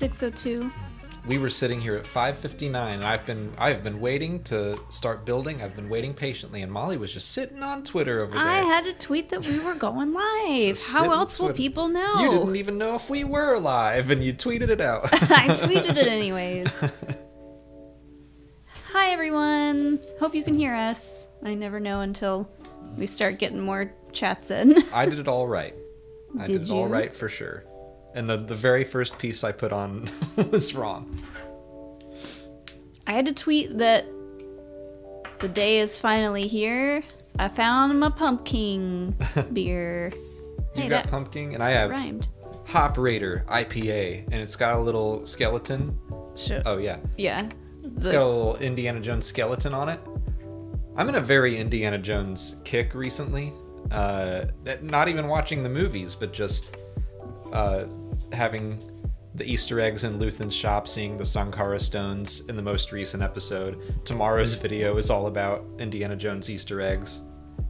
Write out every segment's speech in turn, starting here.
6:02. We were sitting here at 5:59, and I have been waiting to start building. I've been waiting patiently, and Molly was just sitting on Twitter over there. I had to tweet that we were going live. How else will people know? You didn't even know if we were live, and you tweeted it out. I tweeted it anyways. Hi everyone. Hope you can hear us. I never know until we start getting more chats in. I did it all right. I did it you? all right for sure. And the very first piece I put on was wrong. I had to tweet that the day is finally here. I found my pumpkin beer. You got pumpkin, and I have rhymed. Hop Raider IPA, and it's got a little skeleton. Sure. Oh, yeah. Yeah. It's got a little Indiana Jones skeleton on it. I'm in a very Indiana Jones kick recently. Not even watching the movies, but just having the Easter eggs in Luthen's shop, seeing the Sankara stones in the most recent episode. Tomorrow's video is all about Indiana Jones Easter eggs.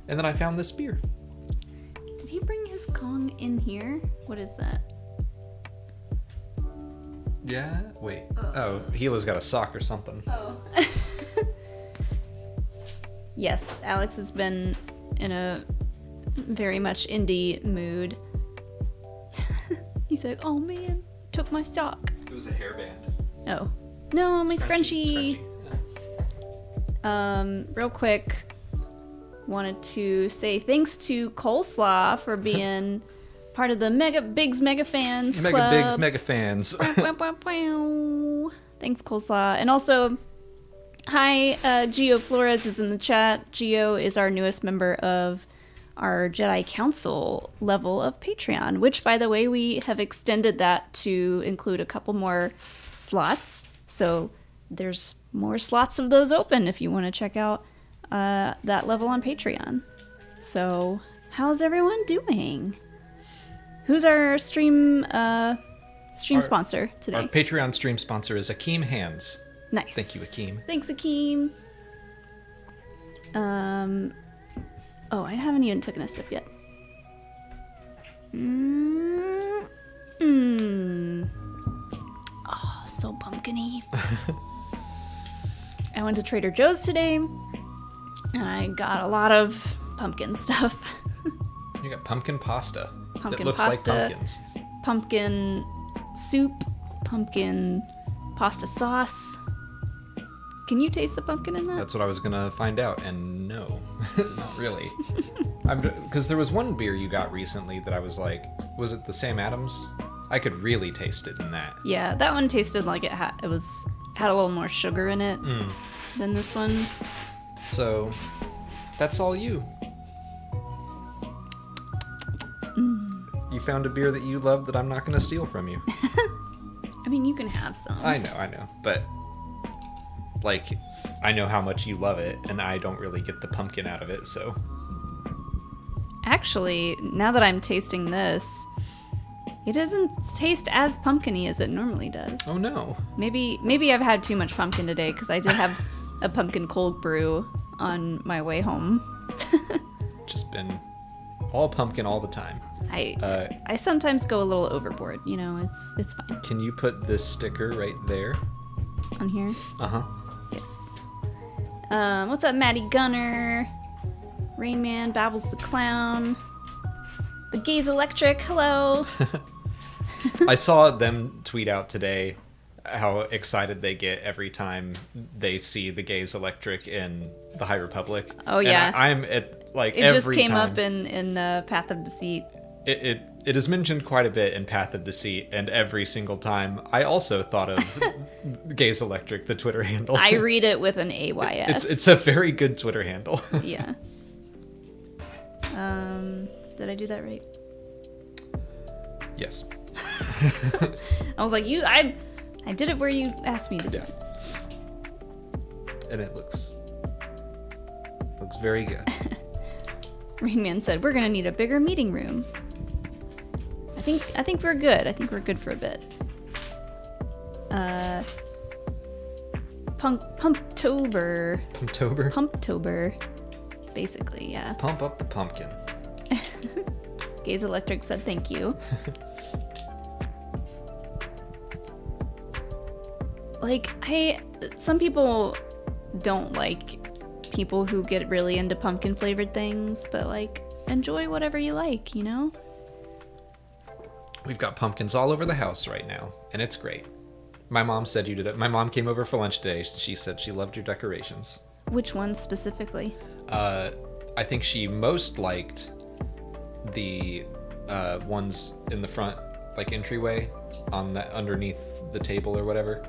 And then I found this beer. Did he bring his Kong in here? What is that? Yeah? Wait. Oh, Hilo's got a sock or something. Oh. Yes, Alex has been in a very much indie mood. He's like, oh man, took my sock. It was a hairband. Oh. No, my scrunchie. Real quick, wanted to say thanks to Coleslaw for being part of the Biggs Mega Fans Club. Mega Biggs Mega Fans. Thanks, Coleslaw. And also, hi, Gio Flores is in the chat. Gio is our newest member of our Jedi Council level of Patreon, which, by the way, we have extended that to include a couple more slots. So there's more slots of those open if you want to check out that level on Patreon. So how's everyone doing? Who's our stream sponsor today? Our Patreon stream sponsor is Akeem Hands. Nice. Thank you, Akeem. Thanks, Akeem. Oh, I haven't even taken a sip yet. Oh, so pumpkin-y. I went to Trader Joe's today, and I got a lot of pumpkin stuff. You got pumpkin pasta. Pumpkin that looks pasta, like pumpkins. Pumpkin soup, pumpkin pasta sauce. Can you taste the pumpkin in that? That's what I was gonna find out, and no, not really. Because there was one beer you got recently that I was like, was it the Sam Adams? I could really taste it in that. Yeah, that one tasted like it had a little more sugar in it than this one. So, that's all you. You found a beer that you love that I'm not gonna steal from you. I mean, you can have some. I know, but like, I know how much you love it, and I don't really get the pumpkin out of it, so. Actually, now that I'm tasting this, it doesn't taste as pumpkin-y as it normally does. Oh no. Maybe I've had too much pumpkin today, because I did have a pumpkin cold brew on my way home. Just been all pumpkin all the time. I sometimes go a little overboard, you know, it's fine. Can you put this sticker right there? On here? Uh-huh. Yes. What's up, Maddie Gunner? Rain Man, Babbles the Clown. The Gaze Electric, hello. I saw them tweet out today how excited they get every time they see the Gaze Electric in the High Republic. Oh, yeah. And I'm at, like, it every just came time. up in Path of Deceit. It is mentioned quite a bit in Path of Deceit, and every single time I also thought of Gaze Electric, the Twitter handle. I read it with an AYS. It's a very good Twitter handle. Yeah. Did I do that right? Yes. I was like, I did it where you asked me to do it. And it looks very good. Rain Man said, we're gonna need a bigger meeting room. I think we're good. I think we're good for a bit. Pumptober. Pumptober? Pumptober. Basically, yeah. Pump up the pumpkin. Gaze Electric said thank you. like, some people don't like people who get really into pumpkin flavored things, but like, enjoy whatever you like, you know? We've got pumpkins all over the house right now, and it's great. My mom said you did it. My mom came over for lunch today. She said she loved your decorations. Which ones specifically? I think she most liked the ones in the front, like entryway, on the underneath the table or whatever.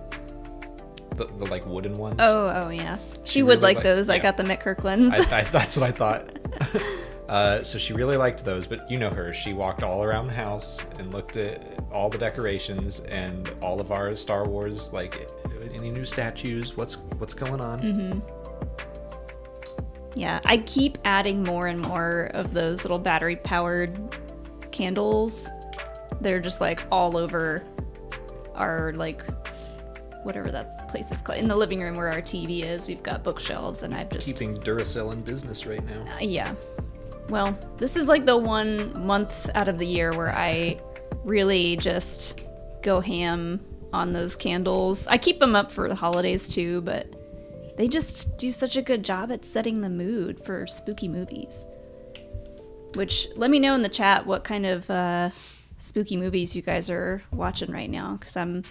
The like wooden ones. Oh yeah. She would really like those. Yeah. I got them at Kirkland's. That's what I thought. So she really liked those, but you know her. She walked all around the house and looked at all the decorations and all of our Star Wars, like any new statues, what's going on. Mm-hmm. Yeah, I keep adding more and more of those little battery-powered candles. They're just like all over our, like, whatever that place is called. In the living room where our TV is, we've got bookshelves, and I've just... Keeping Duracell in business right now. Yeah. Well, this is like the 1 month out of the year where I really just go ham on those candles. I keep them up for the holidays too, but they just do such a good job at setting the mood for spooky movies. Which, let me know in the chat what kind of spooky movies you guys are watching right now, because I'm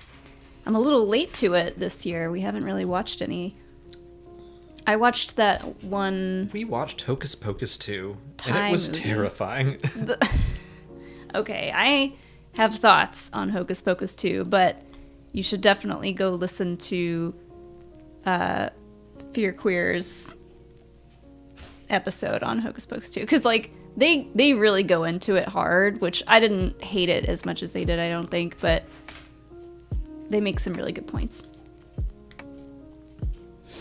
a little late to it this year. We haven't really watched any. I watched that one... We watched Hocus Pocus 2, and it was terrifying. Okay, I have thoughts on Hocus Pocus 2, but you should definitely go listen to Fear Queer's episode on Hocus Pocus 2, because like they really go into it hard, which I didn't hate it as much as they did, I don't think, but they make some really good points.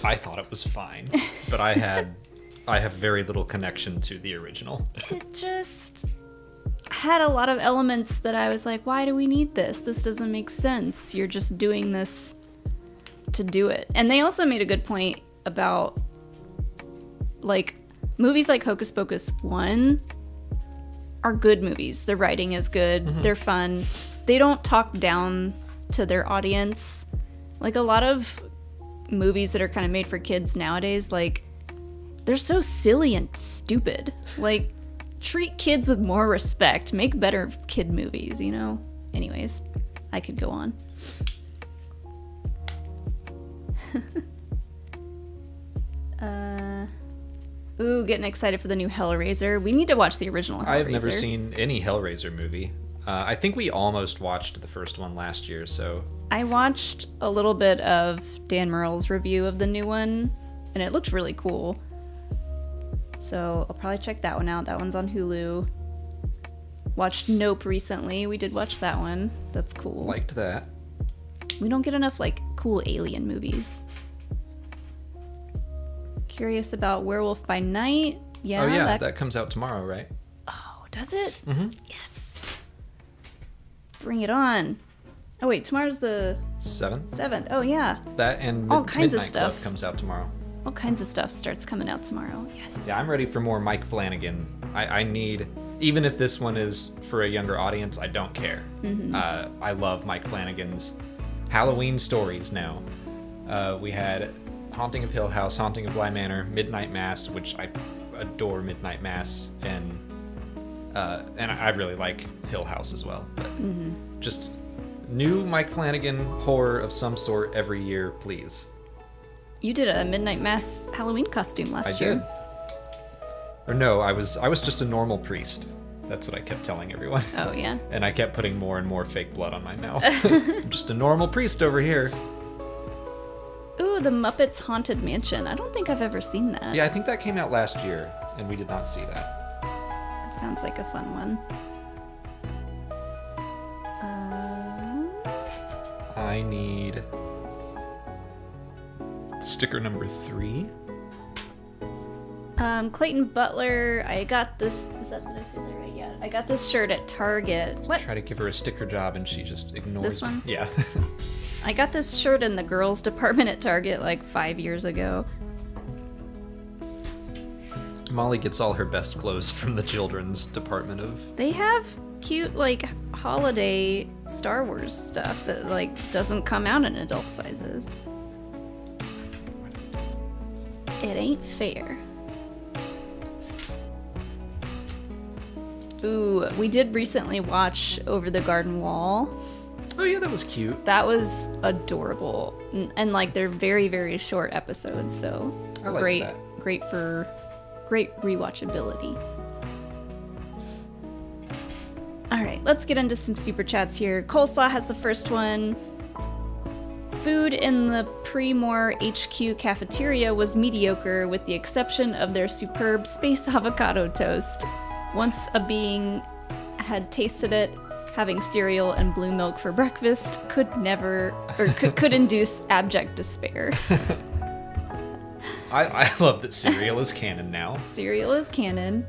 I thought it was fine, but I have very little connection to the original. It just had a lot of elements that I was like, why do we need this? This doesn't make sense. You're just doing this to do it. And they also made a good point about, like, movies like Hocus Pocus 1 are good movies. The writing is good. Mm-hmm. They're fun. They don't talk down to their audience. Like, a lot of movies that are kind of made for kids nowadays, like, they're so silly and stupid. Like, treat kids with more respect. Make better kid movies, you know? Anyways, I could go on. Ooh, getting excited for the new Hellraiser. We need to watch the original Hellraiser. I've never seen any Hellraiser movie. I think we almost watched the first one last year, so... I watched a little bit of Dan Murrell's review of the new one, and it looked really cool. So I'll probably check that one out. That one's on Hulu. Watched Nope recently. We did watch that one. That's cool. Liked that. We don't get enough, like, cool alien movies. Curious about Werewolf by Night. Yeah. Oh, yeah, that comes out tomorrow, right? Oh, does it? Mm-hmm. Yes. Bring it on. Oh, wait, tomorrow's the... 7th. Oh, yeah. That and all kinds Midnight of stuff Club comes out tomorrow. All kinds of stuff starts coming out tomorrow. Yes. Yeah, I'm ready for more Mike Flanagan. I need... Even if this one is for a younger audience, I don't care. Mm-hmm. I love Mike Flanagan's Halloween stories now. We had Haunting of Hill House, Haunting of Bly Manor, Midnight Mass, which I adore Midnight Mass, and I really like Hill House as well. But just new Mike Flanagan horror of some sort every year, please. You did a Midnight Mass Halloween costume last year. I did. Or no, I was just a normal priest. That's what I kept telling everyone. Oh, yeah? And I kept putting more and more fake blood on my mouth. I'm just a normal priest over here. Ooh, the Muppets Haunted Mansion. I don't think I've ever seen that. Yeah, I think that came out last year, and we did not see that. That sounds like a fun one. I need sticker number 3. Clayton Butler, I got this. Did I say that right? Yeah. I got this shirt at Target. What? Try to give her a sticker job and she just ignores this one? me. Yeah. I got this shirt in the girls department at Target like 5 years ago. Molly gets all her best clothes from the children's department of... They have cute, like, holiday Star Wars stuff that like doesn't come out in adult sizes. It ain't fair. Ooh, we did recently watch Over the Garden Wall. Oh yeah, that was cute. That was adorable. And like they're very, very short episodes, so I like great that. great rewatchability. All right, let's get into some super chats here. Coleslaw has the first one. Food in the Pre-More HQ cafeteria was mediocre with the exception of their superb space avocado toast. Once a being had tasted it, having cereal and blue milk for breakfast could induce abject despair. I love that cereal is canon now. Cereal is canon.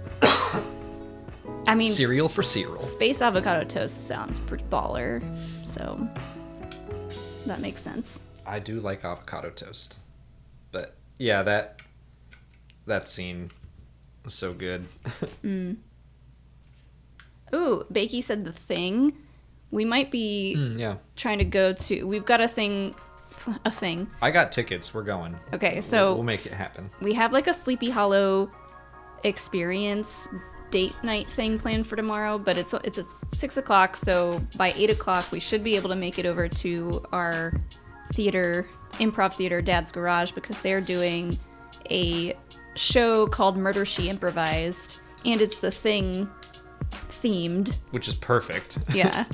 I mean, cereal for cereal. Space avocado toast sounds pretty baller, so that makes sense. I do like avocado toast, but yeah, that scene was so good. Ooh, Bakey said The Thing. We might be trying to go to. We've got a thing. I got tickets. We're going. Okay, so we'll make it happen. We have like a Sleepy Hollow experience date night thing planned for tomorrow, but it's at 6 o'clock, so by 8 o'clock we should be able to make it over to our improv theater, Dad's Garage, because they're doing a show called Murder She Improvised, and it's The Thing themed. Which is perfect. Yeah.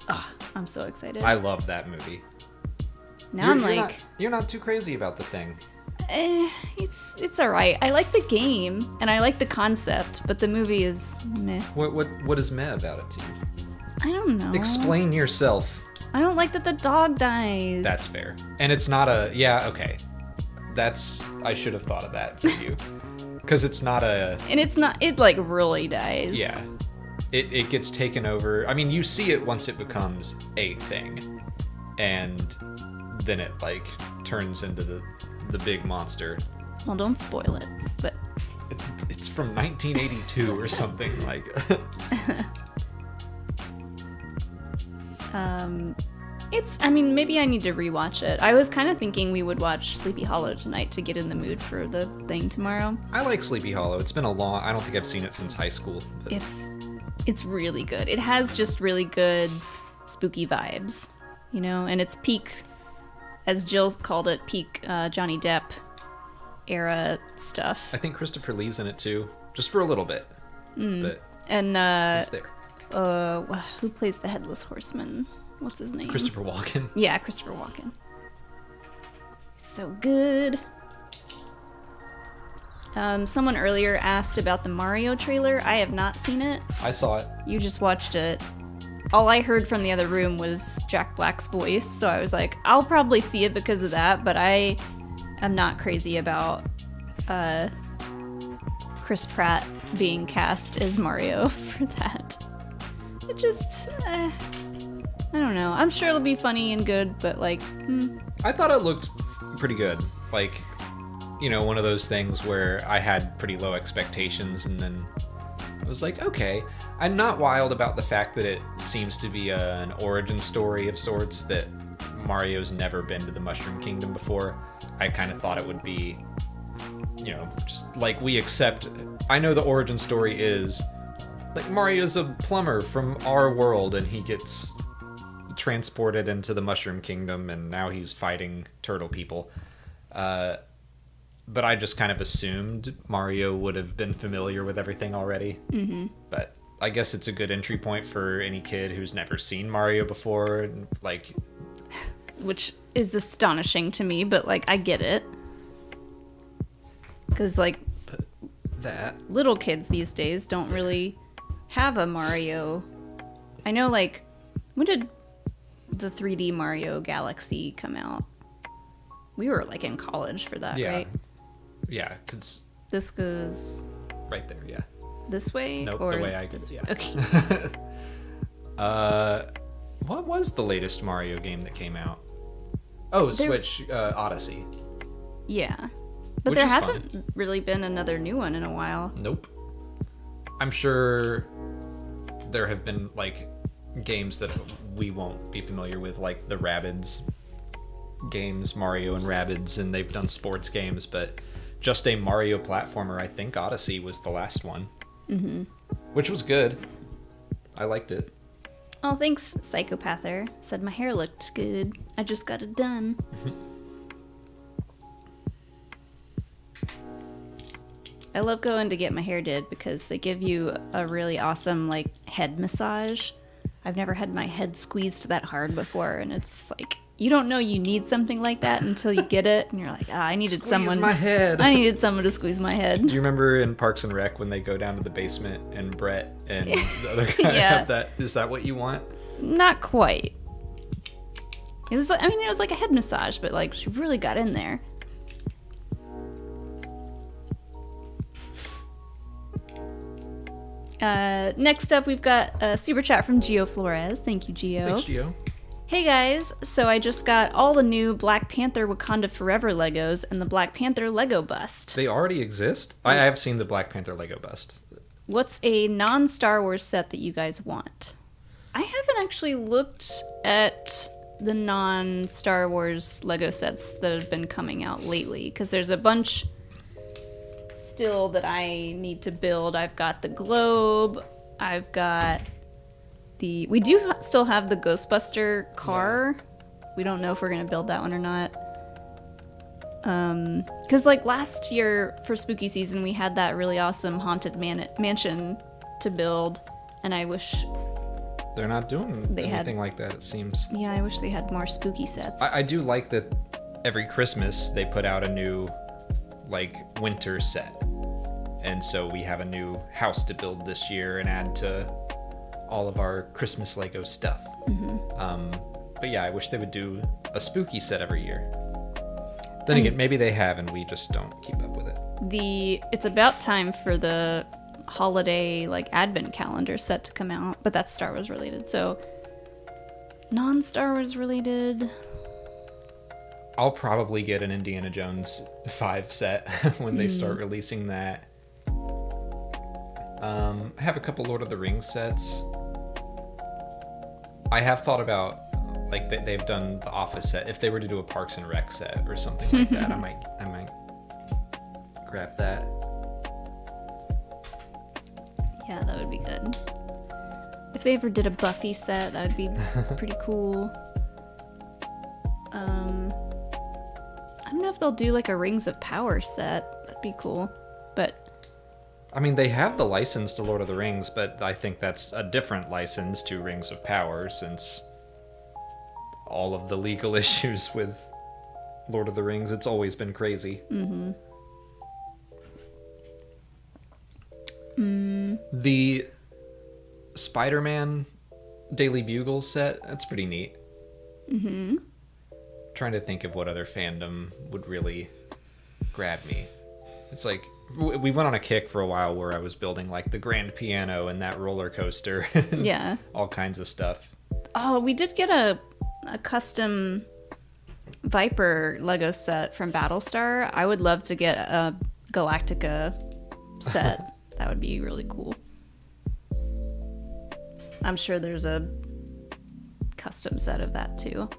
Oh, I'm so excited. I love that movie. Now you're not too crazy about The Thing. It's all right. I like the game and I like the concept, but the movie is meh. What is meh about it to you? I don't know. Explain yourself. I don't like that the dog dies. That's fair. And it's not okay. I should have thought of that for you. Because it's not and it like really dies. Yeah. It gets taken over. I mean, you see it once it becomes a thing. And then it like turns into the big monster. Well, don't spoil it, but it's from 1982 or something like. I mean, maybe I need to rewatch it. I was kind of thinking we would watch Sleepy Hollow tonight to get in the mood for the thing tomorrow. I like Sleepy Hollow. It's been I don't think I've seen it since high school. But... It's really good. It has just really good spooky vibes, you know, and it's peak, as Jill called it, peak Johnny Depp era stuff. I think Christopher Lee's in it too, just for a little bit. But and he's there. Who plays the Headless Horseman? What's his name? Christopher Walken. Yeah, Christopher Walken. So good. Someone earlier asked about the Mario trailer. I have not seen it. I saw it. You just watched it. All I heard from the other room was Jack Black's voice, so I was like, I'll probably see it because of that, but I am not crazy about Chris Pratt being cast as Mario for that. It just, I don't know. I'm sure it'll be funny and good, but like, I thought it looked pretty good. Like, you know, one of those things where I had pretty low expectations and then I was like, okay. I'm not wild about the fact that it seems to be an origin story of sorts, that Mario's never been to the Mushroom Kingdom before. I kind of thought it would be, you know, just like we accept. I know the origin story is like Mario's a plumber from our world and he gets transported into the Mushroom Kingdom and now he's fighting turtle people. But I just kind of assumed Mario would have been familiar with everything already. Mm-hmm. But I guess it's a good entry point for any kid who's never seen Mario before, and like, which is astonishing to me, but like I get it, because like that little kids these days don't really have a Mario. I know, like, when did the 3D Mario Galaxy come out? We were like in college for that, right? Yeah, because this goes right there. Yeah. This way? Nope, or the way I go. this... Yeah. Okay. What was the latest Mario game that came out? Oh, Switch Odyssey. Yeah. But there hasn't really been another new one in a while. Nope. I'm sure there have been like games that we won't be familiar with, like the Rabbids games, Mario and Rabbids, and they've done sports games, but just a Mario platformer. I think Odyssey was the last one, which was good. I liked it. Oh, thanks, Psychopather. Said my hair looked good. I just got it done. I love going to get my hair did because they give you a really awesome, like, head massage. I've never had my head squeezed that hard before, and it's like, you don't know you need something like that until you get it, and you're like, I needed someone. My head. I needed someone to squeeze my head. Do you remember in Parks and Rec when they go down to the basement and Brett and the other guy Yeah. have that? Is that what you want? Not quite. It was like, it was like a head massage, but like she really got in there. Next up, we've got a super chat from Gio Flores. Thank you, Gio. Thanks, Gio. Hey guys, so I just got all the new Black Panther Wakanda Forever Legos and the Black Panther Lego bust. They already exist? I have seen the Black Panther Lego bust. What's a non-Star Wars set that you guys want? I haven't actually looked at the non-Star Wars Lego sets that have been coming out lately, because there's a bunch still that I need to build. I've got the globe, I've got we do still have the Ghostbuster car. We don't know if we're gonna build that one or not. Because like last year for spooky season, we had that really awesome haunted mansion to build, and I wish They're not doing anything like that, it seems. Yeah, I wish they had more spooky sets. I do like that every Christmas they put out a new, like, winter set. And so we have a new house to build this year and add to all of our Christmas Lego stuff. But yeah, I wish they would do a spooky set every year. Then again, maybe they have and we just don't keep up with it. It's about time for the holiday, like, advent calendar set to come out, but that's Star Wars related. So non-Star Wars related, I'll probably get an Indiana Jones 5 set when they start releasing that. I have a couple Lord of the Rings sets. I have thought about, like, they've done the Office set. If they were to do a Parks and Rec set or something like that, I might grab that. yeah, that would be good. If they ever did a Buffy set, that would be pretty cool. I don't know if they'll do like a Rings of Power set. That'd be cool. But I mean, they have the license to Lord of the Rings, but I think that's a different license to Rings of Power, since all of the legal issues with Lord of the Rings, it's always been crazy. The Spider-Man Daily Bugle set, that's pretty neat. Trying to think of what other fandom would really grab me. It's like, we went on a kick for a while where I was building like the grand piano and that roller coaster. And yeah, all kinds of stuff. oh, we did get a custom Viper Lego set from Battlestar. I would love to get a Galactica set. That would be really cool. I'm sure there's a custom set of that too.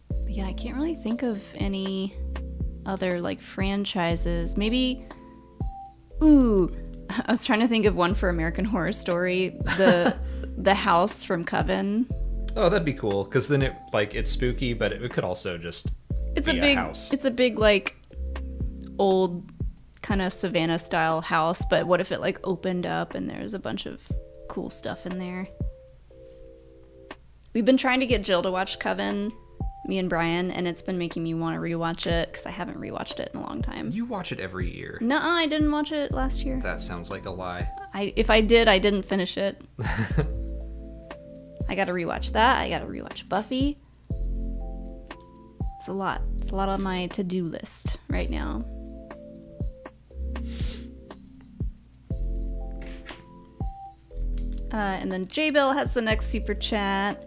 But yeah, I can't really think of any other like franchises. Maybe, ooh, I was trying to think of one for American Horror Story, the house from Coven. Oh, that'd be cool, because then it's spooky, but it could also just be a house. It's a big like old kind of Savannah style house, but what if it like opened up and there's a bunch of cool stuff in there? We've been trying to get Jill to watch Coven, me and Brian, and it's been making me want to rewatch it because I haven't rewatched it in a long time. You watch it every year. No, I didn't watch it last year. That sounds like a lie. If I did, I didn't finish it. I gotta rewatch that. I gotta rewatch Buffy. It's a lot. It's a lot on my to-do list right now. And then J-Bill has the next super chat.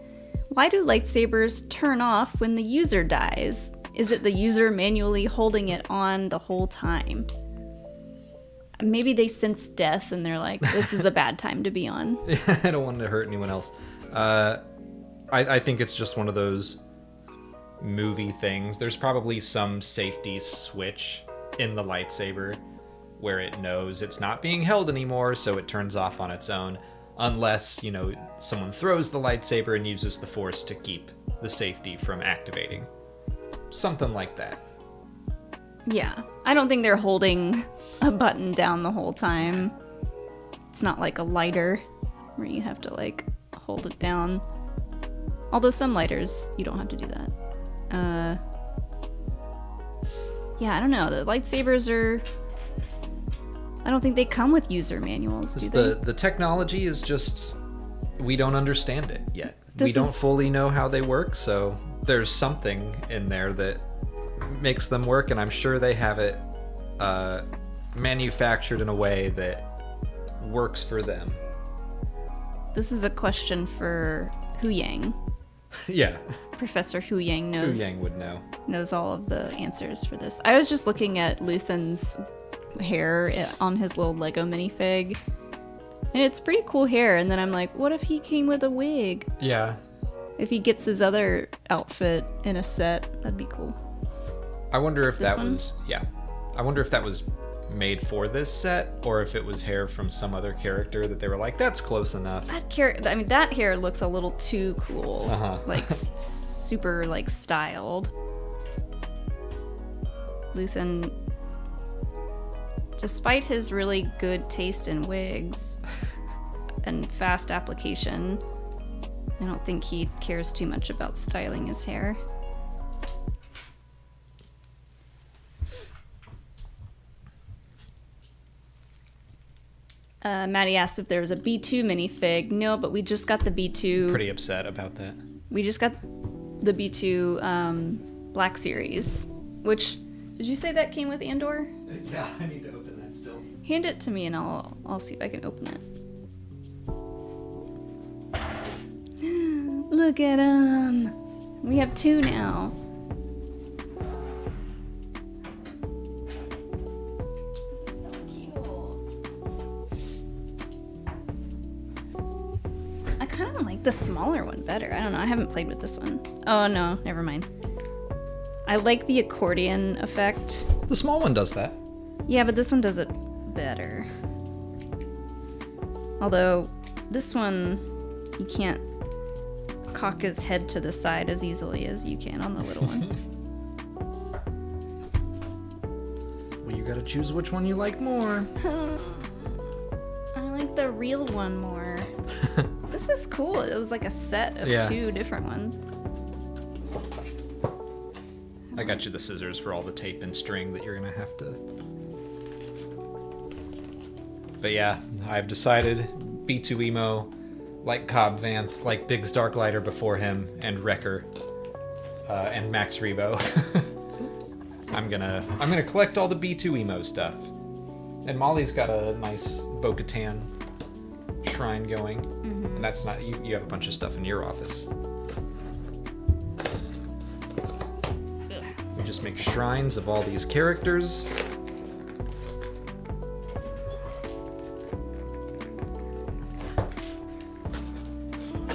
Why do lightsabers turn off when the user dies? Is it the user manually holding it on the whole time? maybe they sense death and they're like, this is a bad time to be on. I don't want to hurt anyone else. I think it's just one of those movie things. There's probably some safety switch in the lightsaber where it knows it's not being held anymore, so it turns off on its own, unless, someone throws the lightsaber and uses the Force to keep the safety from activating. Something like that. Yeah. I don't think they're holding a button down the whole time. It's not like a lighter where you have to, like, hold it down. Although some lighters, you don't have to do that. Yeah, I don't know. The lightsabers are... I don't think they come with user manuals, do they? The technology is just... We don't understand it yet. We don't fully know how they work, so there's something in there that makes them work, and I'm sure they have it manufactured in a way that works for them. This is a question for Hu Yang. Yeah. Professor Hu Yang knows. Hu Yang would know. Knows all of the answers for this. I was just looking at Luthen's hair on his little Lego minifig, and it's pretty cool hair. And then I'm like, what if he came with a wig? Yeah. If he gets his other outfit in a set, that'd be cool. I wonder if This that one? was... Yeah. I wonder if that was made for this set, or if it was hair from some other character that they were like, that's close enough. That hair looks a little too cool. Uh-huh. Like super like styled. Luthen, despite his really good taste in wigs and fast application, I don't think he cares too much about styling his hair. Maddie asked if there was a B2 minifig. No, but we just got the B2. Pretty upset about that. We just got the B2 Black Series, which, did you say that came with Andor? Yeah, I need to open that still. Hand it to me and I'll see if I can open it. Look at him. We have 2 now. I kind of like the smaller one better. I don't know. I haven't played with this one. Oh, no. Never mind. I like the accordion effect. The small one does that. Yeah, but this one does it better. Although, this one, you can't cock his head to the side as easily as you can on the little one. Well, you gotta choose which one you like more. I like the real one more. This is cool. It was like a set of 2 different ones. I got you the scissors for all the tape and string that you're gonna have to... But yeah, I've decided B2 Emo, like Cobb Vanth, like Biggs Darklighter before him, and Wrecker, and Max Rebo. Oops. I'm gonna collect all the B2 Emo stuff. And Molly's got a nice Bo-Katan shrine going. Mm-hmm. And that's not... You have a bunch of stuff in your office. Ugh. We just make shrines of all these characters.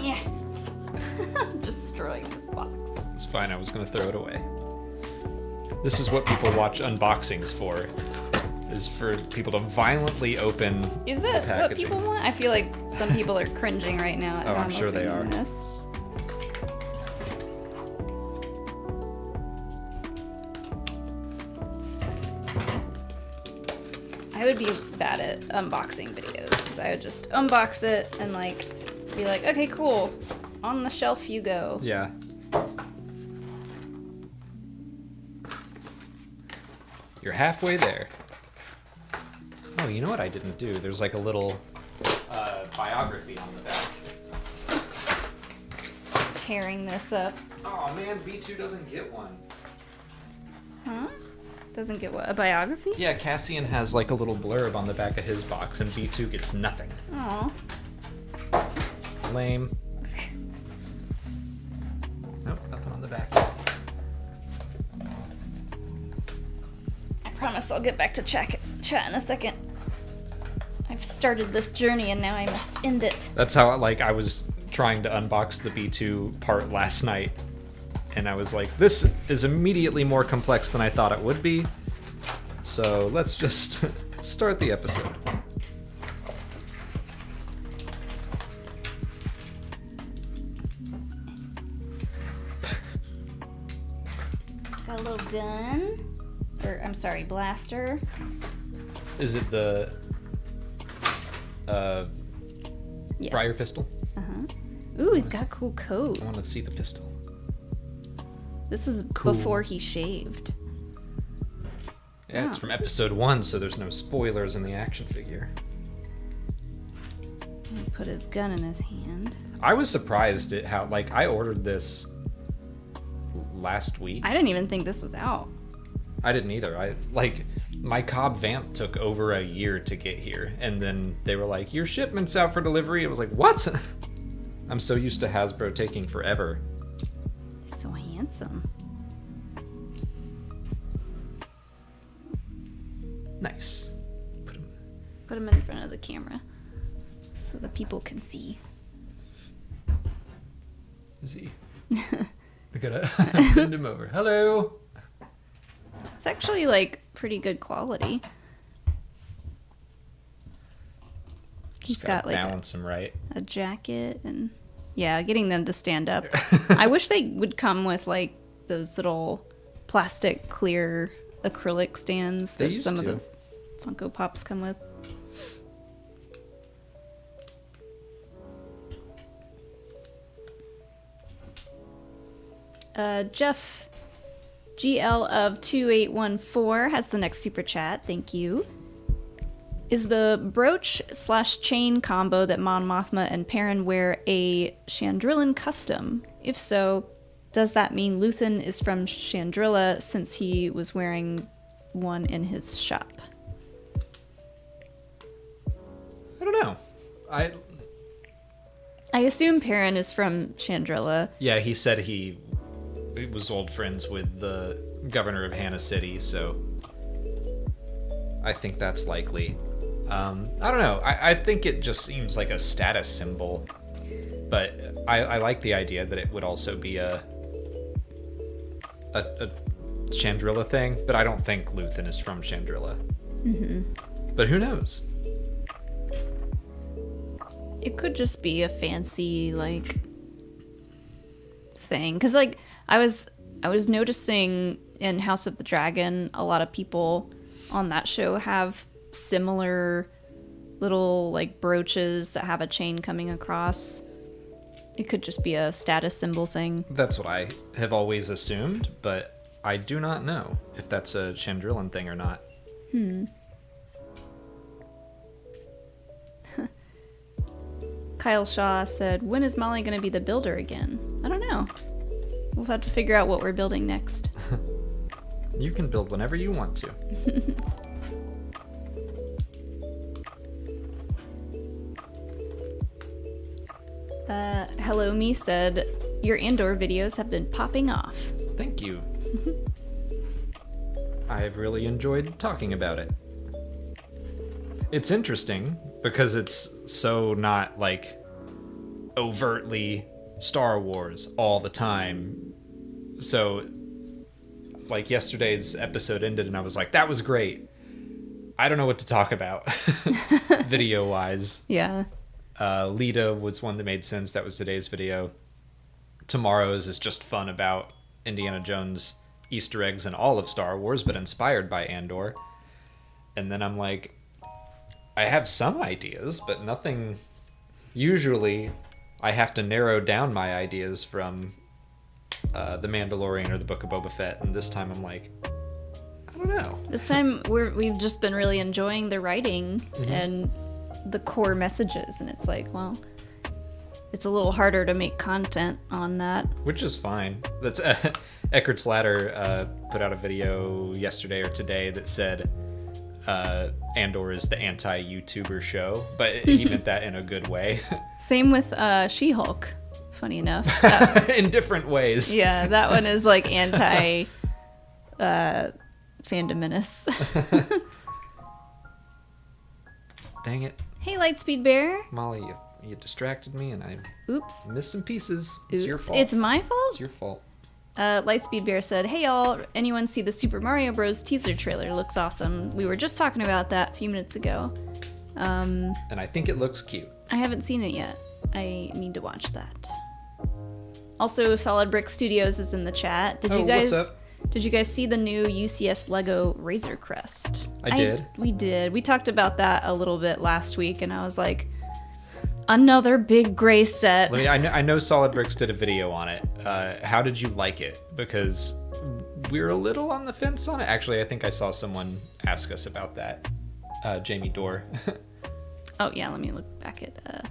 Yeah. I'm destroying this box. It's fine, I was gonna throw it away. This is what people watch unboxings for. Is for people to violently open Is the it what packaging. people want? I feel like some people are cringing right now. Oh, I'm sure they are. This. I would be bad at unboxing videos because I would just unbox it and like be like, okay, cool, on the shelf you go. Yeah. You're halfway there. Oh, you know what I didn't do? There's like a little biography on the back. Just tearing this up. Oh man, B2 doesn't get one. Huh? Doesn't get what? A biography? Yeah, Cassian has like a little blurb on the back of his box, and B2 gets nothing. Aw. Lame. Nope, nothing on the back. I promise I'll get back to chat in a second. started this journey and now I must end it. That's how I was trying to unbox the B2 part last night, and I was like, this is immediately more complex than I thought it would be. So let's just start the episode. Got a little gun. Or, I'm sorry, blaster. Is it the Yes. Briar pistol? Uh-huh. Ooh, he's got a cool coat. I want to see the pistol. This is Cool. before he shaved. Yeah, Wow, it's from this is- episode 1, so there's no spoilers in the action figure. He put his gun in his hand. I was surprised at how, I ordered this last week. I didn't even think this was out. I didn't either. My Cobb Vamp took over a year to get here, and then they were like, your shipment's out for delivery. I was like, what? I'm so used to Hasbro taking forever. He's so handsome. Nice. Put him in front of the camera so the people can see. Is he? I gotta bend him over. Hello. It's actually pretty good quality. He's got balance him right. a jacket and yeah, getting them to stand up. I wish they would come with those little plastic clear acrylic stands They that used some of to. the Funko Pops come with. Jeff GL of 2814 has the next super chat. Thank you. Is the brooch/chain combo that Mon Mothma and Perrin wear a Chandrillan custom? If so, does that mean Luthen is from Chandrilla since he was wearing one in his shop? I don't know. I assume Perrin is from Chandrilla. Yeah, he said he was old friends with the governor of Hannah City, so I think that's likely. I don't know. I think it just seems like a status symbol, but I like the idea that it would also be a Chandrilla thing, but I don't think Luthen is from Chandrilla. Mm-hmm. But who knows? It could just be a fancy thing, because I was noticing in House of the Dragon, a lot of people on that show have similar little brooches that have a chain coming across. It could just be a status symbol thing. That's what I have always assumed, but I do not know if that's a Chandrillan thing or not. Kyle Shaw said, when is Molly going to be the builder again? I don't know. We'll have to figure out what we're building next. You can build whenever you want to. Hello Me said, your Andor videos have been popping off. Thank you. I've really enjoyed talking about it. It's interesting because it's so not overtly Star Wars all the time. So yesterday's episode ended and I was like, that was great. I don't know what to talk about video wise. Yeah. Lita was one that made sense. That was today's video. Tomorrow's is just fun about Indiana Jones Easter eggs in all of Star Wars, but inspired by Andor. And then I'm like, I have some ideas, but nothing. Usually I have to narrow down my ideas from The Mandalorian or the Book of Boba Fett, and this time I'm like, I don't know. This time we've just been really enjoying the writing and the core messages, and it's well, it's a little harder to make content on that. Which is fine. That's Eckhart Slatter put out a video yesterday or today that said Andor is the anti-YouTuber show, but he meant that in a good way. Same with She-Hulk, funny enough. In different ways. Yeah, that one is anti fandom menace. Dang it. Hey, Lightspeed Bear. Molly, you distracted me and I Oops. missed some pieces. It's your fault. It's my It's fault? your fault. Lightspeed Bear said, hey y'all, anyone see the Super Mario Bros. Teaser trailer? Looks awesome. We were just talking about that a few minutes ago. And I think it looks cute. I haven't seen it yet. I need to watch that. Also, Solid Brick Studios is in the chat. Did you guys what's up? Did you guys see the new UCS Lego Razor Crest? I did. We did. We talked about that a little bit last week, and I was like, another big gray set. I know Solid Bricks did a video on it. How did you like it? Because we're a little on the fence on it. Actually, I think I saw someone ask us about that. Jamie Dorr. Oh yeah, let me look back at.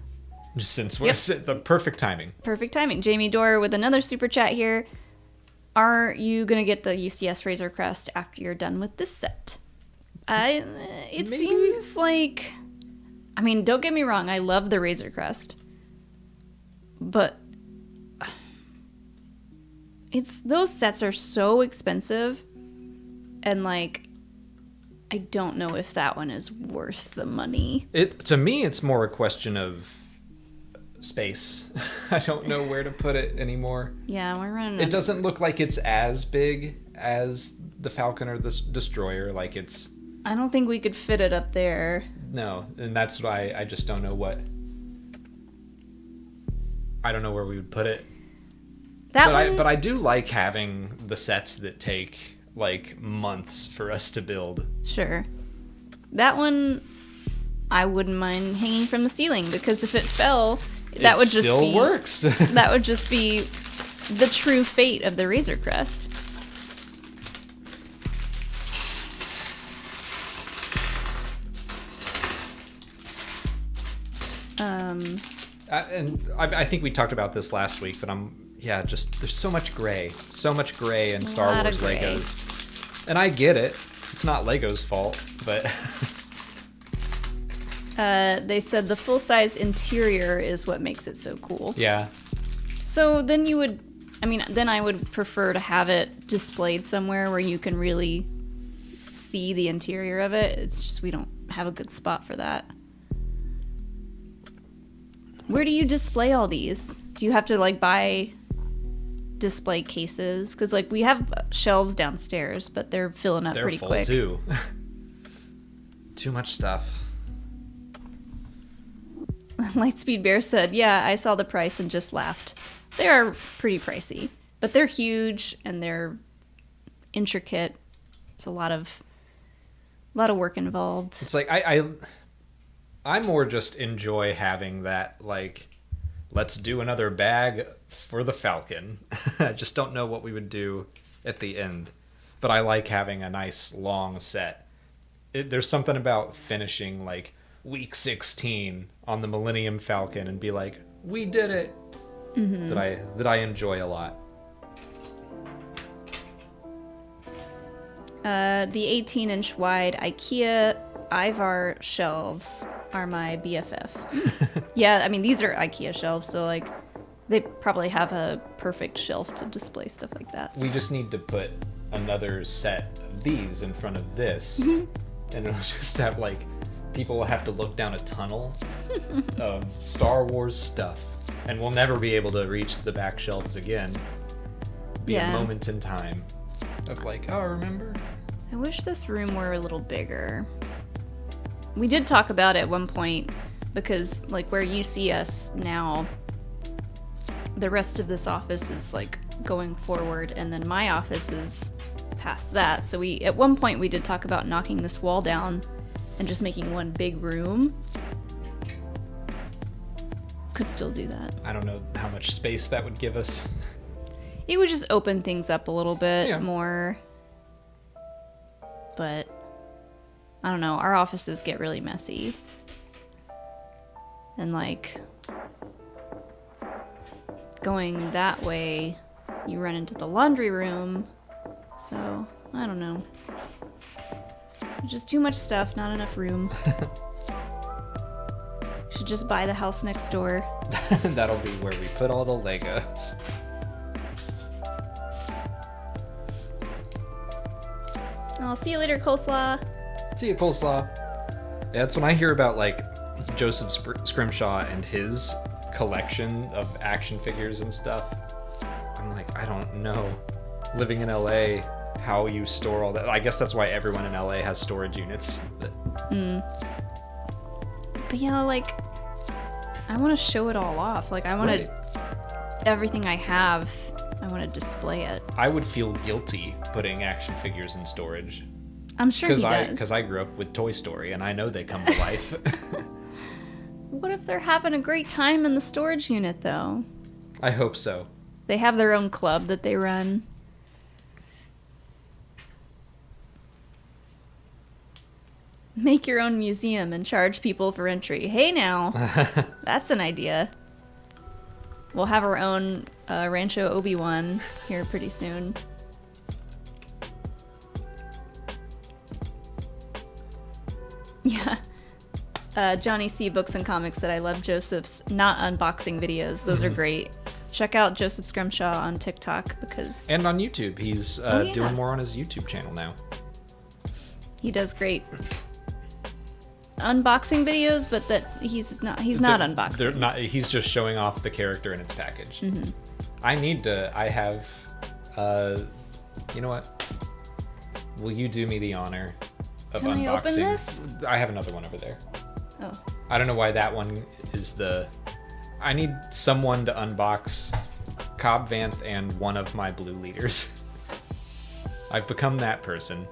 Just since we're the perfect timing. Perfect timing. Jamie Dorr with another super chat here. Are you gonna get the UCS Razor Crest after you're done with this set? It Maybe. seems like. I mean, don't get me wrong. I love the Razor Crest, but those sets are so expensive, and like, I don't know if that one is worth the money. To me, it's more a question of space. I don't know where to put it anymore. Yeah, we're running. It doesn't look like it's as big as the Falcon or the Destroyer. Like it's. I don't think we could fit it up there. No, and that's why I just don't know what. I don't know where we would put it. But I do like having the sets that take like months for us to build. Sure. That one, I wouldn't mind hanging from the ceiling, because if it fell, that would just still works. That would just be the true fate of the Razor Crest. I think we talked about this last week, but there's so much gray in Star Wars gray. Legos, and I get it. It's not Lego's fault, but They said the full-size interior is what makes it so cool. yeah, So then I would prefer to have it displayed somewhere where you can really see the interior of it. It's just we don't have a good spot for that. Where do you display all these? Do you have to like buy display cases? Because like we have shelves downstairs, but they're filling up pretty full quick. too. Too much stuff. Lightspeed Bear said, yeah, I saw the price and just laughed. They are pretty pricey, but they're huge and they're intricate. It's a lot of work involved. It's like I more just enjoy having that, like, let's do another bag for the Falcon. I just don't know what we would do at the end, but I like having a nice long set. There's something about finishing like week 16 on the Millennium Falcon and be like, we did it. Mm-hmm. that I enjoy a lot. The 18-inch wide IKEA Ivar shelves are my BFF. Yeah, I mean, these are IKEA shelves, so like they probably have a perfect shelf to display stuff like that. We just need to put another set of these in front of this, Mm-hmm. and it'll just have like people will have to look down a tunnel of Star Wars stuff, and we'll never be able to reach the back shelves again. Be Yeah. a moment in time of like, oh, remember? I wish this room were a little bigger. We did talk about it at one point, because like where you see us now, the rest of this office is like going forward, and then my office is past that. So at one point we did talk about knocking this wall down and just making one big room. Could still do that. I don't know how much space that would give us. It would just open things up a little bit Yeah. more. But I don't know, our offices get really messy. And like going that way, you run into the laundry room. So, I don't know. Just too much stuff, not enough room. Should just buy the house next door. That'll be where we put all the Legos. I'll see you later, coleslaw. See you, coleslaw. Yeah, that's when I hear about like Joseph Scrimshaw and his collection of action figures and stuff, I'm like, I don't know. Living in LA, how you store all that. I guess that's why everyone in LA has storage units. But yeah, like, I want to show it all off. Like, I want to, everything I have, I want to display it. I would feel guilty putting action figures in storage. I'm sure he does. Because I grew up with Toy Story, and I know they come to life. What if they're having a great time in the storage unit, though? I hope so. They have their own club that they run. Make your own museum and charge people for entry. Hey now, that's an idea. We'll have our own Rancho Obi-Wan here pretty soon. Yeah. Johnny C. Books and Comics said, I love Joseph's not unboxing videos. Those are great. Check out Joseph Scrimshaw on TikTok because... And on YouTube. He's doing more on his YouTube channel now. He does great unboxing videos, but that he's not unboxing. He's just showing off the character in its package. I have you know what? Will you do me the honor of Can unboxing? I open this? I have another one over there. Oh. I don't know why that one is I need someone to unbox Cobb Vanth and one of my blue leaders. I've become that person.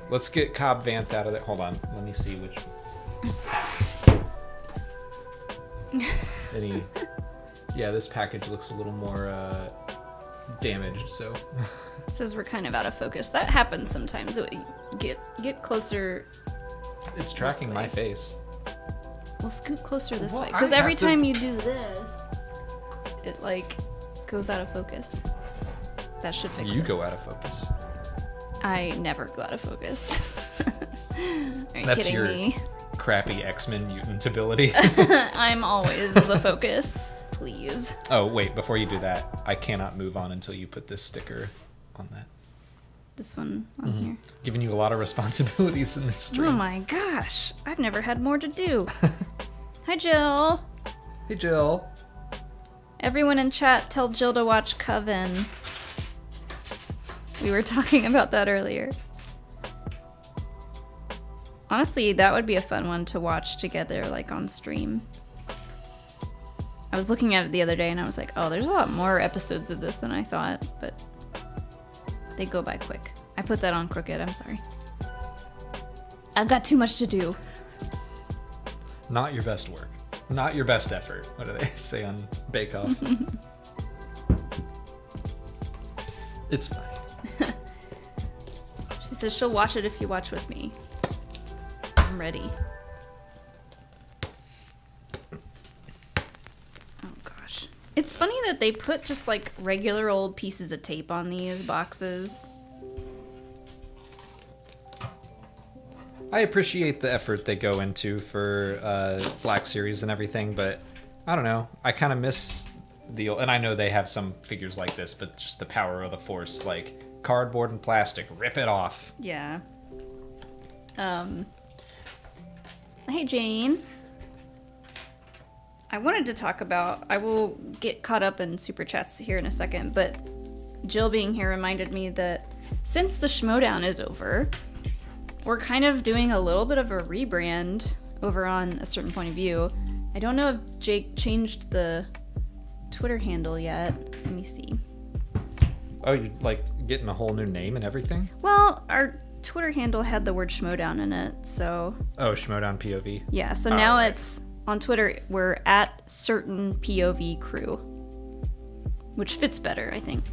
Let's get Cobb Vanth out of there. Hold on, let me see which. Yeah, this package looks a little more damaged. So. It says we're kind of out of focus. That happens sometimes. Get closer. It's tracking my face. Well, scoot closer this way, because every time you do this, it like goes out of focus. That should fix it. You go out of focus. I never go out of focus. Are you That's kidding your me? Crappy X-Men mutant ability. I'm always the focus, please. Oh, wait, before you do that, I cannot move on until you put this sticker on that. This one on here. Giving you a lot of responsibilities in this stream. Oh my gosh, I've never had more to do. Hi, Jill. Hey, Jill. Everyone in chat, tell Jill to watch Coven. We were talking about that earlier. Honestly, that would be a fun one to watch together, like on stream. I was looking at it the other day and I was like, oh, there's a lot more episodes of this than I thought, but they go by quick. I put that on crooked, I'm sorry. I've got too much to do. Not your best work. Not your best effort. What do they say on Bake Off? It's fine. She says she'll watch it if you watch with me. I'm ready. Oh gosh. It's funny that they put just like regular old pieces of tape on these boxes. I appreciate the effort they go into for Black Series and everything, but I don't know. I kind of miss and I know they have some figures like this, but just the power of the Force, like cardboard and plastic, rip it off. Yeah. Hey Jane. I wanted to talk about, I will get caught up in super chats here in a second, but Jill being here reminded me that since the Schmodown is over, we're kind of doing a little bit of a rebrand over on A Certain Point of View. I don't know if Jake changed the Twitter handle yet. Let me see. Oh, you're like getting a whole new name and everything? Well, our Twitter handle had the word Schmodown in it, so... Oh, Schmodown POV. Yeah, so now it's... On Twitter, we're at Certain POV Crew. Which fits better, I think.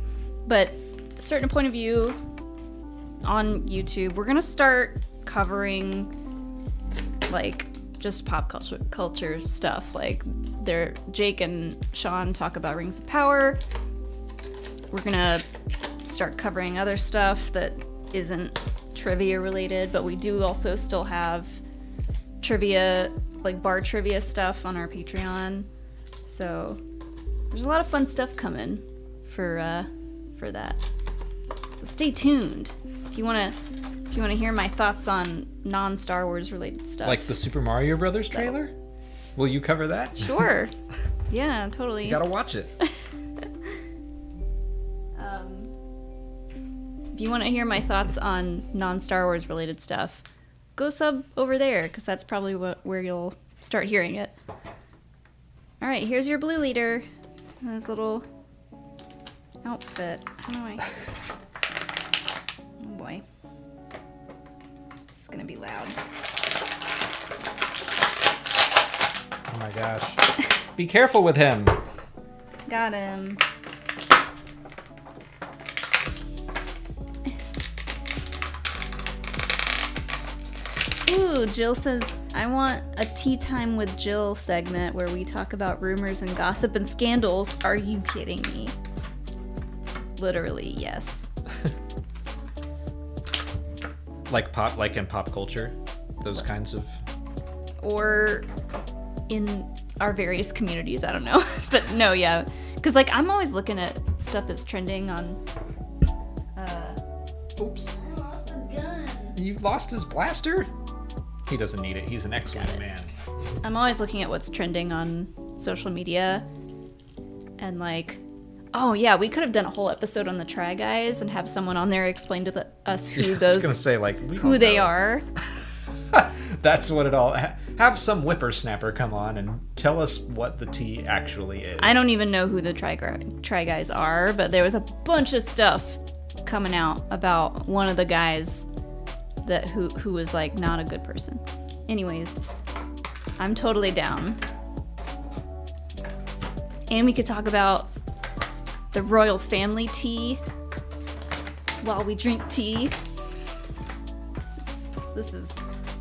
But Certain Point of View on YouTube, we're gonna start covering, like, just pop culture stuff. Like, Jake and Sean talk about Rings of Power. We're gonna start covering other stuff that isn't trivia related, but we do also still have trivia, like bar trivia stuff on our Patreon. So there's a lot of fun stuff coming for that. So stay tuned. If you want to If you want to hear my thoughts on non-Star Wars related stuff. Like the Super Mario Brothers trailer? Will you cover that? Sure. Yeah, totally. You gotta watch it. If you want to hear my thoughts on non-Star Wars related stuff, go sub over there, because that's probably where you'll start hearing it. Alright, here's your blue leader. And his little outfit. How do I... Oh boy. This is gonna be loud. Oh my gosh. Be careful with him. Got him. Ooh, Jill says, I want a tea time with Jill segment where we talk about rumors and gossip and scandals. Are you kidding me? Literally, yes. Like in pop culture? Those kinds of... Or in our various communities, I don't know. But no, yeah. Because, like, I'm always looking at stuff that's trending on... Oops. I lost the gun. You lost his blaster? He doesn't need it. He's an X-Wing man. I'm always looking at what's trending on social media. And, like... Oh, yeah, we could have done a whole episode on the Try Guys and have someone on there explain to us who those... I was gonna say, like, we who don't they know. are. That's what it all... Have some whippersnapper come on and tell us what the tea actually is. I don't even know who the Try Guys are, but there was a bunch of stuff coming out about one of the guys that who was, like, not a good person. Anyways, I'm totally down. And we could talk about the royal family tea while we drink tea. This is...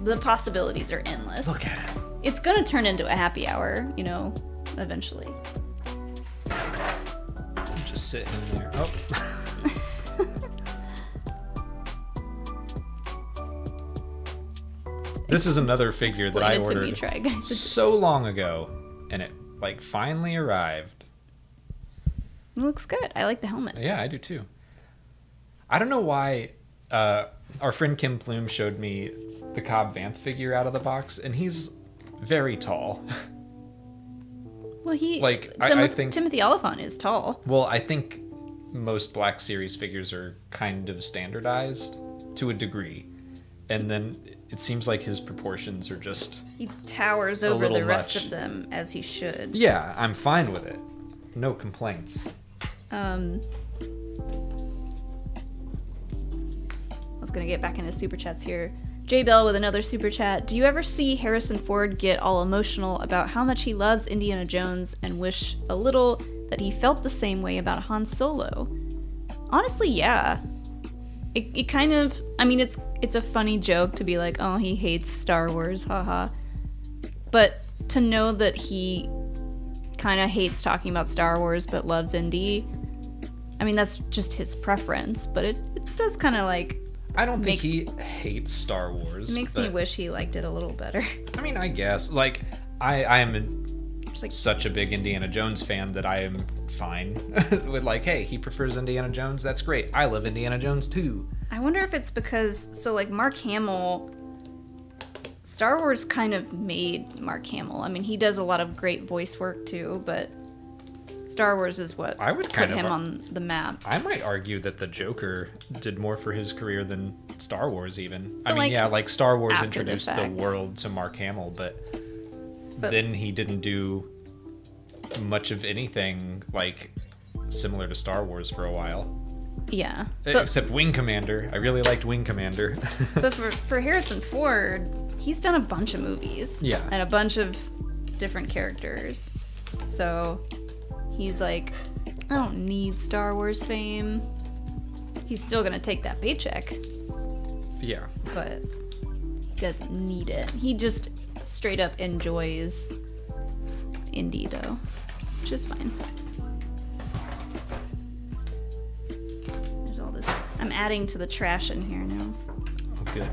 The possibilities are endless. Look at it. It's gonna turn into a happy hour, you know, eventually. I'm just sitting in there. Oh. This is another figure that I Explain it to ordered me, Try Guys. so long ago, and it, like, finally arrived. It looks good. I like the helmet. Yeah, I do too. I don't know why our friend Kim Plume showed me the Cobb Vanth figure out of the box, and he's very tall. Well, I think Timothy Oliphant is tall. Well, I think most Black Series figures are kind of standardized to a degree, and then it seems like his proportions are just... He towers over the rest of them, as he should. Yeah, I'm fine with it. No complaints. I was gonna get back into super chats here. J Bell with another super chat. Do you ever see Harrison Ford get all emotional about how much he loves Indiana Jones and wish a little that he felt the same way about Han Solo? Honestly, yeah. It kind of... I mean, it's a funny joke to be like, oh, he hates Star Wars, haha. But to know that he kind of hates talking about Star Wars but loves Indy, I mean, that's just his preference, but it does kind of, like... I don't think he hates Star Wars. It makes me wish he liked it a little better. I mean, I guess. Like, I am such a big Indiana Jones fan that I am fine with, like, hey, he prefers Indiana Jones. That's great. I love Indiana Jones too. I wonder if it's because, so, like, Mark Hamill... Star Wars kind of made Mark Hamill. I mean, he does a lot of great voice work too, but Star Wars is what I would put him on the map. I might argue that the Joker did more for his career than Star Wars even. But I mean, like, yeah, like Star Wars after introduced the the fact. world to Mark Hamill, but then he didn't do much of anything like similar to Star Wars for a while. Yeah. Except Wing Commander. I really liked Wing Commander. But for Harrison Ford, he's done a bunch of movies. Yeah. And a bunch of different characters. So he's like, I don't need Star Wars fame. He's still gonna take that paycheck, Yeah. but he doesn't need it. He just straight up enjoys Indy though, which is fine. There's all this. I'm adding to the trash in here now. Oh, good.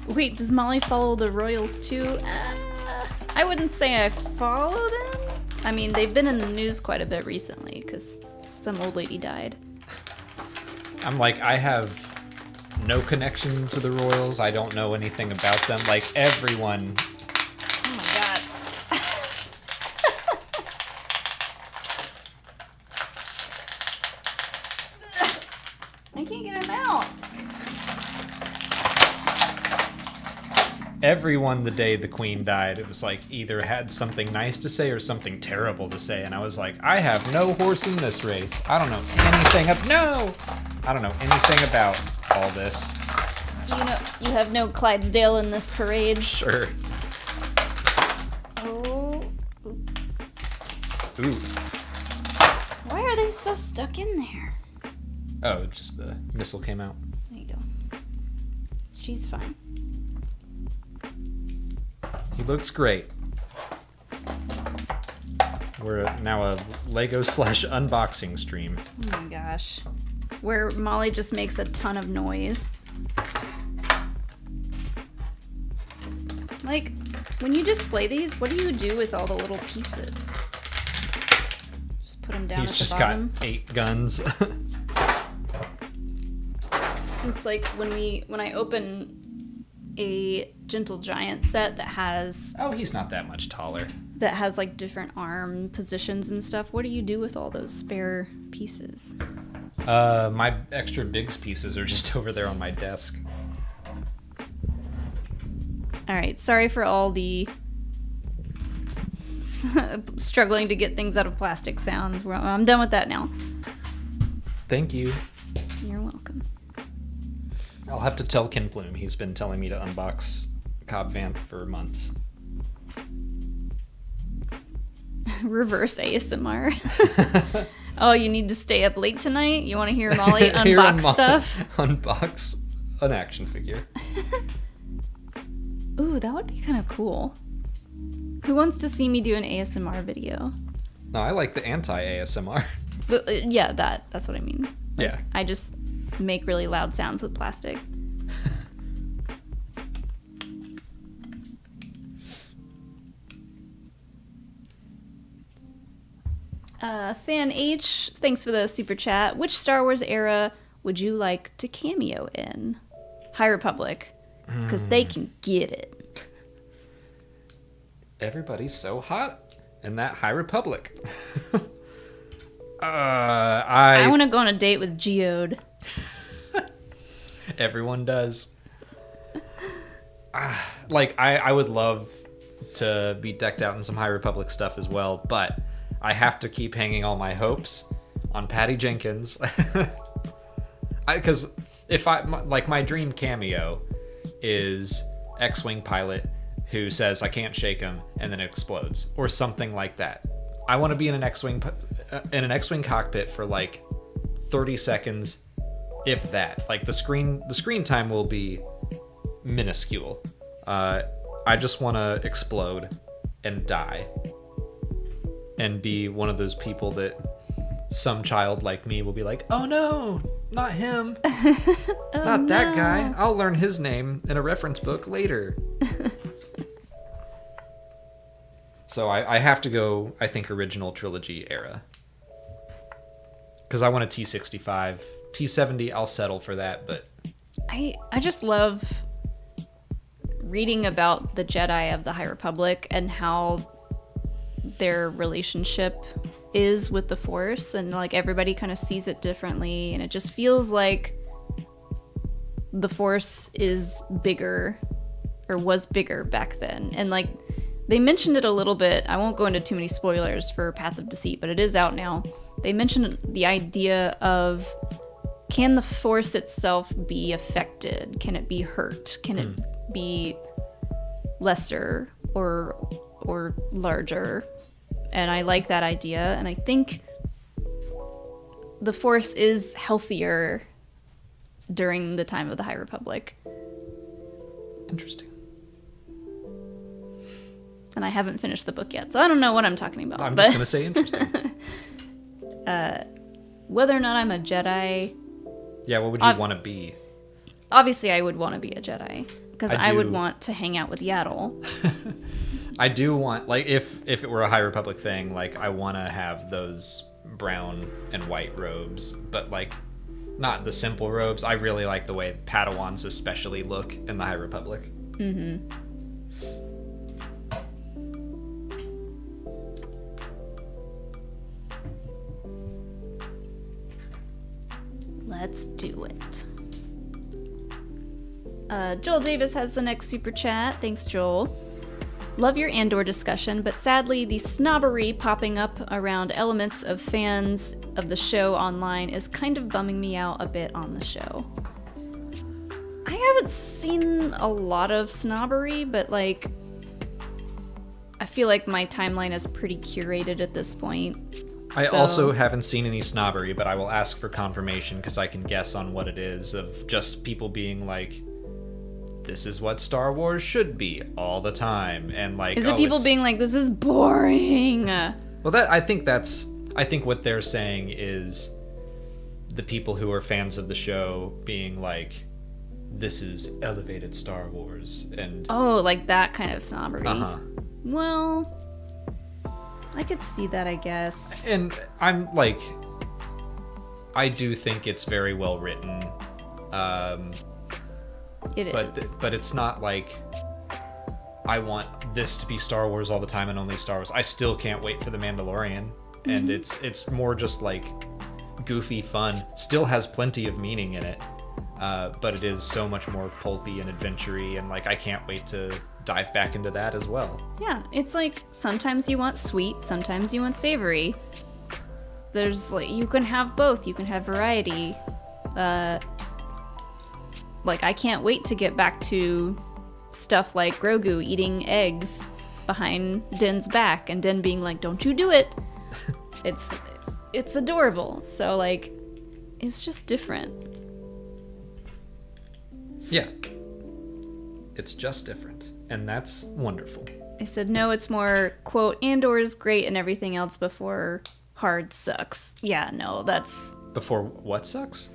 Wait, does Molly follow the Royals too? I wouldn't say I follow them. I mean, they've been in the news quite a bit recently because some old lady died. I'm like, I have no connection to the royals. I don't know anything about them. Like, everyone... Oh my god. I can't get him out. Everyone the day the queen died, it was like either had something nice to say or something terrible to say, and I was like, I have no horse in this race. I don't know anything I don't know anything about all this. You have no Clydesdale in this parade. Sure. Oh. Ooh. Why are they so stuck in there? Oh, just the missile came out. There you go. She's fine. He looks great. We're now a Lego / unboxing stream. Oh my gosh. Where Molly just makes a ton of noise. Like, when you display these, what do you do with all the little pieces? Just put them down He's at the just bottom? got 8 guns. It's like when I open a Gentle Giant set that has Oh, he's not that much taller. like different arm positions and stuff. What do you do with all those spare pieces? My extra bigs pieces are just over there on my desk. All right, sorry for all the struggling to get things out of plastic sounds. I'm done with that now. Thank you. You're welcome. I'll have to tell Ken Plume. He's been telling me to unbox Cobb Vanth for months. Reverse ASMR. Oh, you need to stay up late tonight? You want to hear Molly Hear unbox stuff? Unbox an action figure. Ooh, that would be kind of cool. Who wants to see me do an ASMR video? No, I like the anti-ASMR. But, yeah, that's what I mean. Like, Yeah. I just make really loud sounds with plastic. Fan H, thanks for the super chat. Which Star Wars era would you like to cameo in? High Republic, because they can get it. Everybody's so hot in that High Republic. I want to go on a date with Geode. Everyone does. Like, I would love to be decked out in some High Republic stuff as well, but I have to keep hanging all my hopes on Patty Jenkins. Because my dream cameo is X-Wing pilot who says, I can't shake him, and then it explodes, or something like that. I want to be in an X-Wing cockpit for like 30 seconds, if that. Like, the screen time will be minuscule. I just want to explode and die and be one of those people that some child like me will be like, oh no, not him. Not that guy. I'll learn his name in a reference book later. So I have to go, I think, original trilogy era. Because I want a T65. T70, I'll settle for that, but... I just love reading about the Jedi of the High Republic and how their relationship is with the Force, and like everybody kind of sees it differently, and it just feels like the Force is bigger, or was bigger back then. And like they mentioned it a little bit. I won't go into too many spoilers for Path of Deceit, but it is out now. They mentioned the idea of, can the Force itself be affected? Can it be hurt? Can it be lesser or larger? And I like that idea, and I think the Force is healthier during the time of the High Republic. Interesting. And I haven't finished the book yet, so I don't know what I'm talking about. I'm just going to say interesting. Whether or not I'm a Jedi... Yeah, what would you want to be? Obviously, I would want to be a Jedi, because I would do. want to hang out with Yaddle. I do want, like, if it were a High Republic thing, like, I want to have those brown and white robes, but like not the simple robes. I really like the way Padawans especially look in the High Republic. Mm-hmm. Let's do it. Joel Davis has the next super chat. Thanks, Joel. Love your Andor discussion, but sadly, the snobbery popping up around elements of fans of the show online is kind of bumming me out a bit on the show. I haven't seen a lot of snobbery, but like, I feel like my timeline is pretty curated at this point. I also haven't seen any snobbery, but I will ask for confirmation because I can guess on what it is, of just people being like, this is what Star Wars should be all the time, and like, is it people being like, this is boring? Well, I think what they're saying is the people who are fans of the show being like, this is elevated Star Wars, and like that kind of snobbery. Well, I could see that, I guess. And I'm like, I do think it's very well written. It is. But it's not like I want this to be Star Wars all the time and only Star Wars. I still can't wait for The Mandalorian. Mm-hmm. And it's more just like goofy fun. Still has plenty of meaning in it. But it is so much more pulpy and adventure-y, and like I can't wait to dive back into that as well. Yeah, it's like sometimes you want sweet, sometimes you want savory. There's like, you can have both. You can have variety. Like, I can't wait to get back to stuff like Grogu eating eggs behind Din's back and Din being like, don't you do it. It's adorable. So like, it's just different. Yeah. It's just different. And that's wonderful. I said, no, it's more, quote, Andor is great and everything else before hard sucks. Yeah, no, that's... Before what sucks?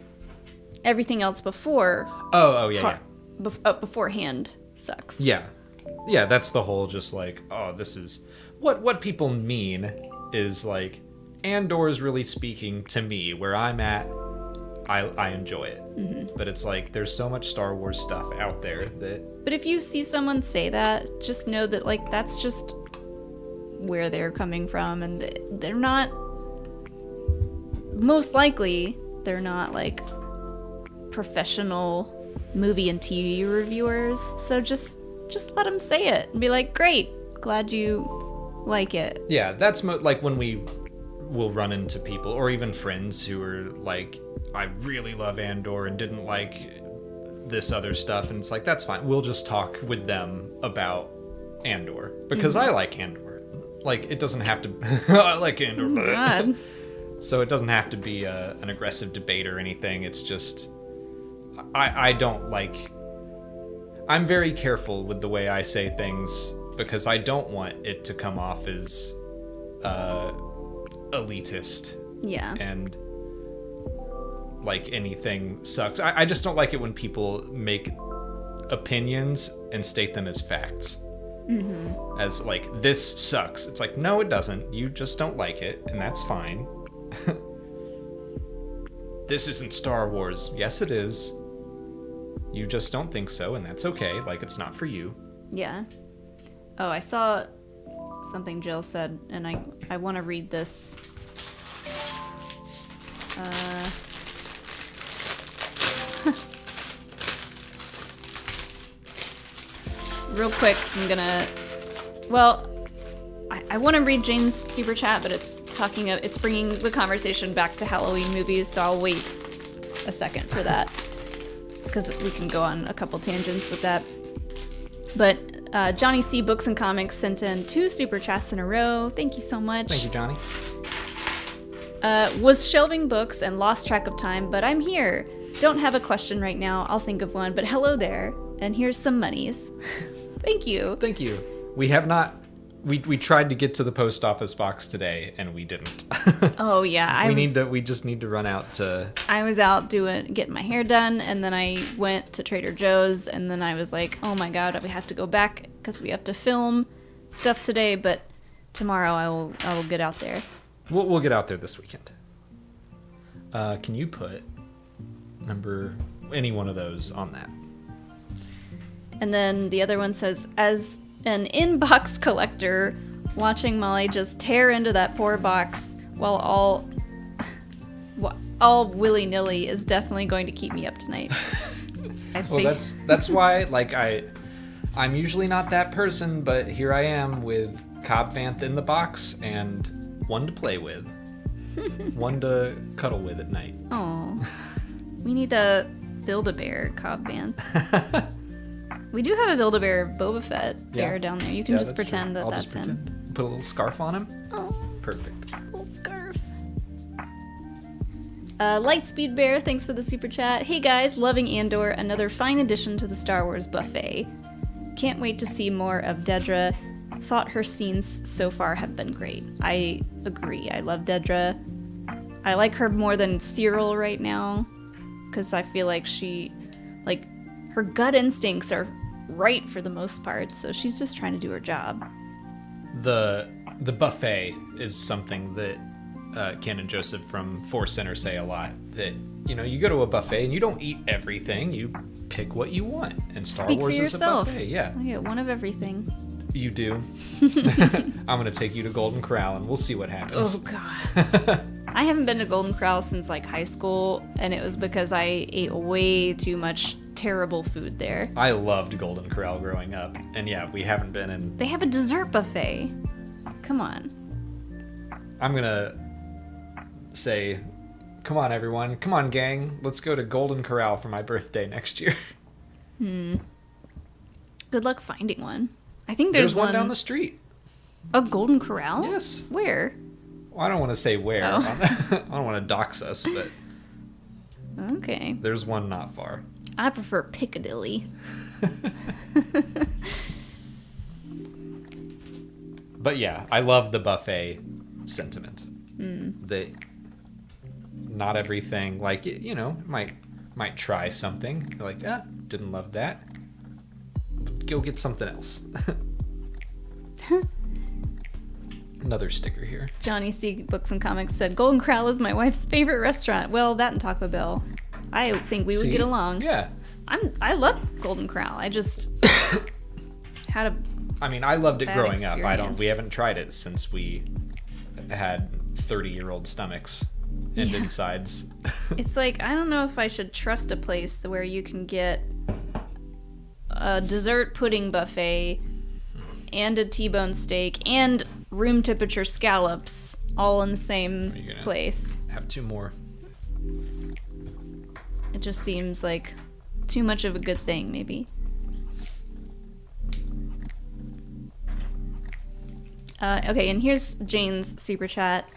Everything else before... yeah. Beforehand sucks. Yeah. Yeah, that's the whole just like, this is... What people mean is like, Andor is really speaking to me. Where I'm at, I enjoy it. Mm-hmm. But it's like, there's so much Star Wars stuff out there that... But if you see someone say that, just know that, like, that's just where they're coming from, and they're not... Most likely, they're not, like, professional movie and TV reviewers. So just let them say it and be like, great, glad you like it. Yeah, that's like when we will run into people, or even friends who are like, I really love Andor and didn't like this other stuff, and it's like, that's fine, we'll just talk with them about Andor because I like Andor. Like, it doesn't have to I like Andor, God. So it doesn't have to be an aggressive debate or anything. It's just I don't like, I'm very careful with the way I say things because I don't want it to come off as elitist. Yeah. And like anything sucks. I just don't like it when people make opinions and state them as facts. Mm-hmm. As like, this sucks. It's like, no, it doesn't. You just don't like it, and that's fine. This isn't Star Wars. Yes, it is. You just don't think so, and that's okay. Like, it's not for you. Yeah. Oh, I saw something Jill said, and I want to read this. Real quick, I'm gonna... Well, I want to read Jane's super chat, but it's bringing the conversation back to Halloween movies, so I'll wait a second for that. Because we can go on a couple tangents with that. But Johnny C. Books and Comics sent in 2 super chats in a row. Thank you so much. Thank you, Johnny. Was shelving books and lost track of time, but I'm here. Don't have a question right now. I'll think of one, but hello there. And here's some monies. Thank you. Thank you. We have not... We tried to get to the post office box today, and we didn't. Oh, yeah. We just need to run out to... I was out getting my hair done, and then I went to Trader Joe's, and then I was like, oh my god, we have to go back, because we have to film stuff today, but tomorrow I will get out there. We'll get out there this weekend. Can you put any one of those on that? And then the other one says, as an inbox collector, watching Molly just tear into that poor box while all willy-nilly is definitely going to keep me up tonight. Well, that's why, like, I'm usually not that person, but here I am with Cobb Vanth in the box and one to play with. One to cuddle with at night. Oh, we need to Build-A-Bear Cobb Vanth. We do have a Build-A-Bear Boba Fett bear down there. You can just pretend that that's him. Put a little scarf on him. Oh, Perfect. little scarf. Lightspeed Bear, thanks for the super chat. Hey guys, loving Andor, another fine addition to the Star Wars buffet. Can't wait to see more of Dedra. Thought her scenes so far have been great. I agree. I love Dedra. I like her more than Cyril right now, because I feel like her gut instincts are right for the most part, so she's just trying to do her job. The buffet is something that Ken and Joseph from Force Center say a lot. That, you go to a buffet and you don't eat everything. You pick what you want. And Star Wars is a buffet. Yeah. I get one of everything. You do. I'm going to take you to Golden Corral and we'll see what happens. Oh, God. I haven't been to Golden Corral since, high school, and it was because I ate way too much terrible food there. I loved Golden Corral growing up. And yeah, we haven't been in... They have a dessert buffet. Come on. I'm going to say, come on, everyone. Come on, gang. Let's go to Golden Corral for my birthday next year. Good luck finding one. I think there's one down the street. A Golden Corral? Yes. Where? Well, I don't want to say where. Oh. I don't want to dox us, but... Okay. There's one not far. I prefer Piccadilly. But yeah, I love the buffet sentiment. That not everything, might try something. You're like, didn't love that. Go get something else. Another sticker here. Johnny C. Books and Comics said, Golden Corral is my wife's favorite restaurant. Well, that and Taco Bell. I think we would get along. Yeah. I love Golden Corral. I just had a I loved it growing experience. up. We haven't tried it since we had 30-year-old stomachs and insides. It's I don't know if I should trust a place where you can get a dessert pudding buffet and a T-bone steak and room temperature scallops all in the same place. Have two more. It just seems like too much of a good thing, maybe. Okay, and here's Jane's super chat.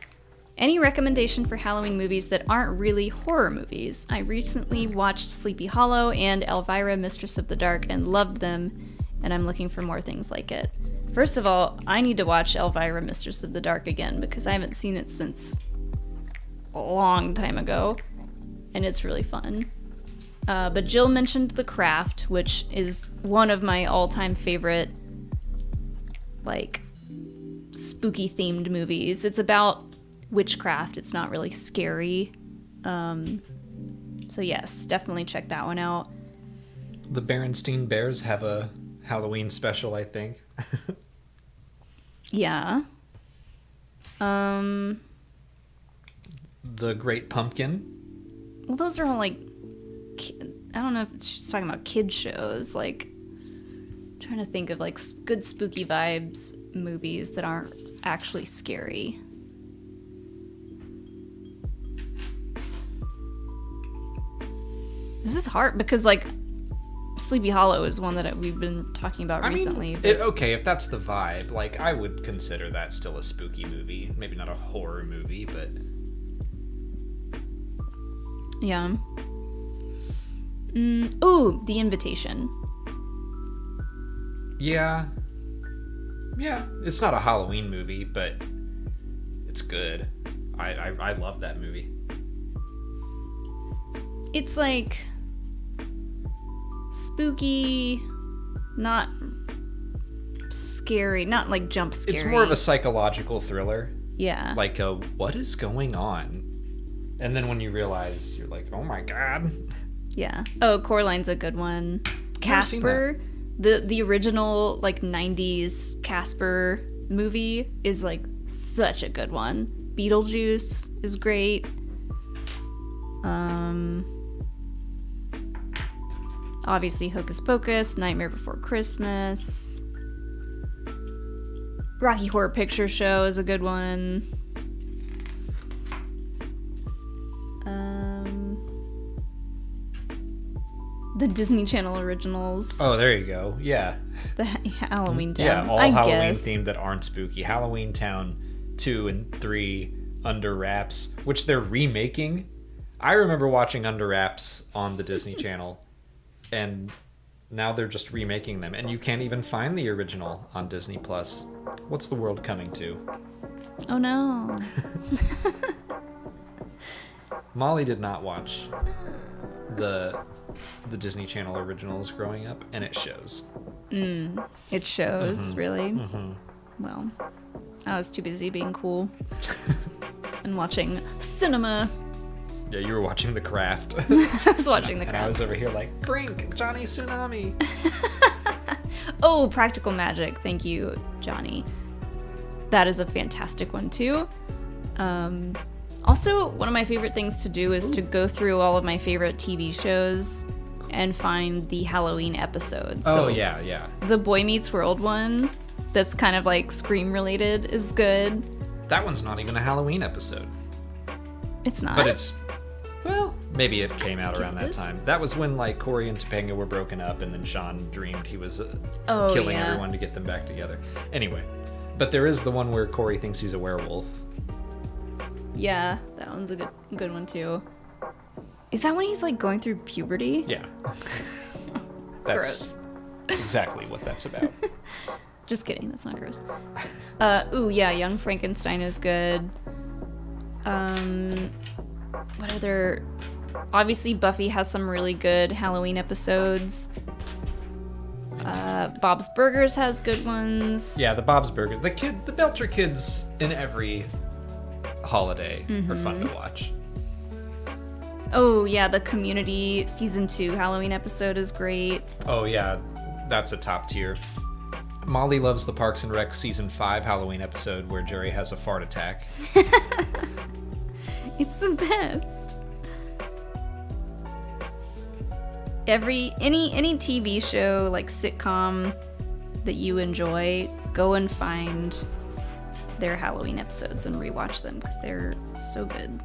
Any recommendation for Halloween movies that aren't really horror movies? I recently watched Sleepy Hollow and Elvira, Mistress of the Dark, and loved them, and I'm looking for more things like it. First of all, I need to watch Elvira, Mistress of the Dark again, because I haven't seen it since a long time ago, and it's really fun. But Jill mentioned The Craft, which is one of my all-time favorite, spooky-themed movies. It's about witchcraft. It's not really scary. So yes, definitely check that one out. The Berenstein Bears have a Halloween special, I think. Yeah. The Great Pumpkin. Well, those are all I don't know if she's talking about kid shows. Trying to think of good spooky vibes movies that aren't actually scary. This is hard because Sleepy Hollow is one that we've been talking about recently. Okay, if that's the vibe, I would consider that still a spooky movie. Maybe not a horror movie, but... Yeah. Ooh, The Invitation. Yeah. Yeah, it's not a Halloween movie, but it's good. I love that movie. It's spooky, not scary, not jump scary. It's more of a psychological thriller. Yeah. Like what is going on? And then when you realize, you're like, oh my god. Yeah. Oh, Coraline's a good one. Casper, the original like 90s Casper movie is like such a good one. Beetlejuice is great. Obviously Hocus Pocus, Nightmare Before Christmas. Rocky Horror Picture Show is a good one. The Disney Channel originals. Oh, there you go. Yeah. The Halloween Town. Yeah, all I Halloween guess. themed that aren't spooky. Halloween Town 2 and 3, Under Wraps, which they're remaking. I remember watching Under Wraps on the Disney Channel, and now they're just remaking them, and you can't even find the original on Disney Plus. What's the world coming to? Oh no. Molly did not watch the Disney Channel originals growing up, and it shows. It shows, really. Well, I was too busy being cool and watching cinema. Yeah, you were watching The Craft. I was watching The And I Craft. was over here like, Brink, Johnny Tsunami. Oh, Practical Magic. Thank you, Johnny. That is a fantastic one, too. Also, one of my favorite things to do is to go through all of my favorite TV shows and find the Halloween episodes. Oh, So yeah. the Boy Meets World one, that's kind of like Scream related, is good. That one's not even a Halloween episode. It's not. But it's, well, maybe it came out around that is. time. That was when, like, Corey and Topanga were broken up, and then Sean dreamed he was Oh, killing yeah. everyone to get them back together. Anyway, but there is the one where Corey thinks he's a werewolf. Yeah, that one's a good one too. Is that when he's like going through puberty? Yeah. That's Gross. exactly what that's about. Just kidding, that's not gross. Ooh, yeah, Young Frankenstein is good. What other... Obviously, Buffy has some really good Halloween episodes. Bob's Burgers has good ones. Yeah, the Bob's Burgers. The Belcher kids in every holiday are fun to watch. Oh, yeah, the Community Season 2 Halloween episode is great. Oh, yeah, that's a top tier. Molly loves the Parks and Rec Season 5 Halloween episode where Jerry has a fart attack. It's the best. Any TV show, like sitcom that you enjoy, go and find their Halloween episodes and rewatch them because they're so good.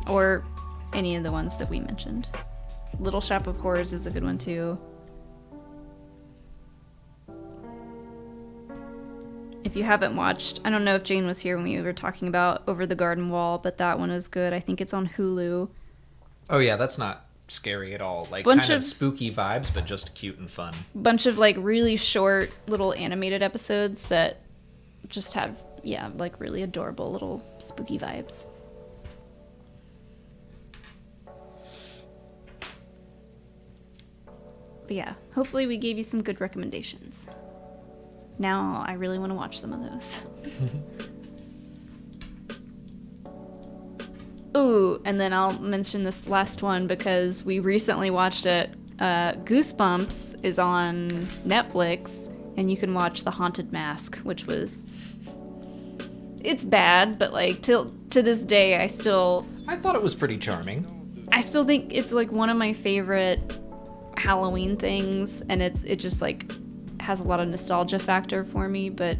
Or any of the ones that we mentioned. Little Shop of Horrors is a good one too. If you haven't watched, I don't know if Jane was here when we were talking about Over the Garden Wall, but that one is good. I think it's on Hulu. Oh, yeah, that's not scary at all. Like, Bunch kind of of spooky vibes, but just cute and fun. Bunch of like really short little animated episodes that just have, yeah, like really adorable little spooky vibes. But yeah, hopefully we gave you some good recommendations. Now I really want to watch some of those. Ooh, and then I'll mention this last one because we recently watched it. Goosebumps is on Netflix, and you can watch The Haunted Mask, which was... It's bad, but like to this day, I thought it was pretty charming. think it's like one of my favorite Halloween things, and it just like has a lot of nostalgia factor for me. But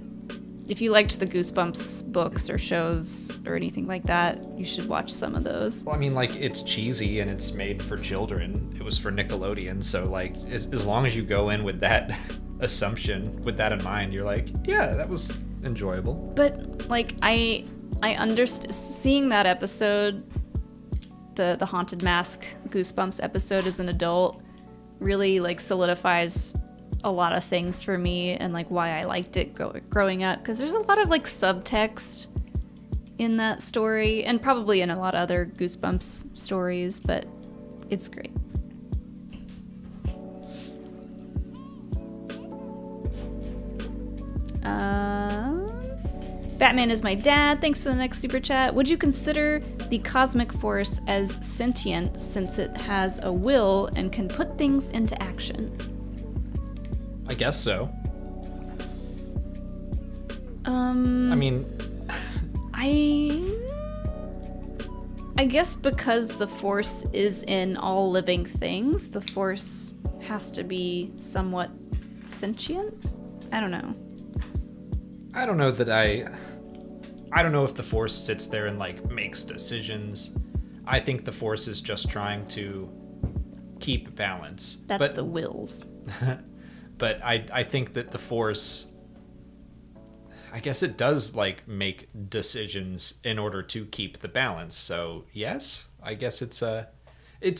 if you liked the Goosebumps books or shows or anything like that, you should watch some of those. Well, I mean, like, it's cheesy and it's made for children. It was for Nickelodeon, so, like, as long as you go in with that assumption, with that in mind, you're like, yeah, that was enjoyable. But like I understand seeing that episode, the Haunted Mask Goosebumps episode as an adult really like solidifies a lot of things for me and like why I liked it growing up, because there's a lot of like subtext in that story and probably in a lot of other Goosebumps stories, but it's great. Batman is my dad. Thanks for the next super chat. Would you consider the cosmic force as sentient since it has a will and can put things into action? I guess so. I mean, I guess because the force is in all living things, the force has to be somewhat sentient? I don't know. I don't know if the force sits there and like makes decisions. I think the force is just trying to keep balance. That's the wills. But I think that the force, I guess it does like make decisions in order to keep the balance. So yes, I guess it's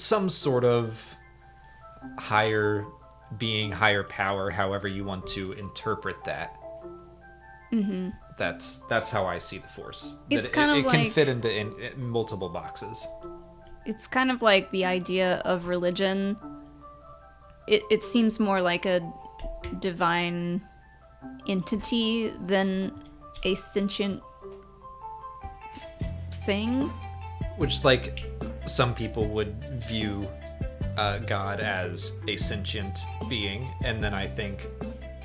some sort of higher being, higher power, however you want to interpret that. Mm-hmm. That's how I see the force. It's that kind of it like, can fit in multiple boxes. It's kind of like the idea of religion. It seems more like a divine entity than a sentient thing. Which, like, some people would view God as a sentient being, and then I think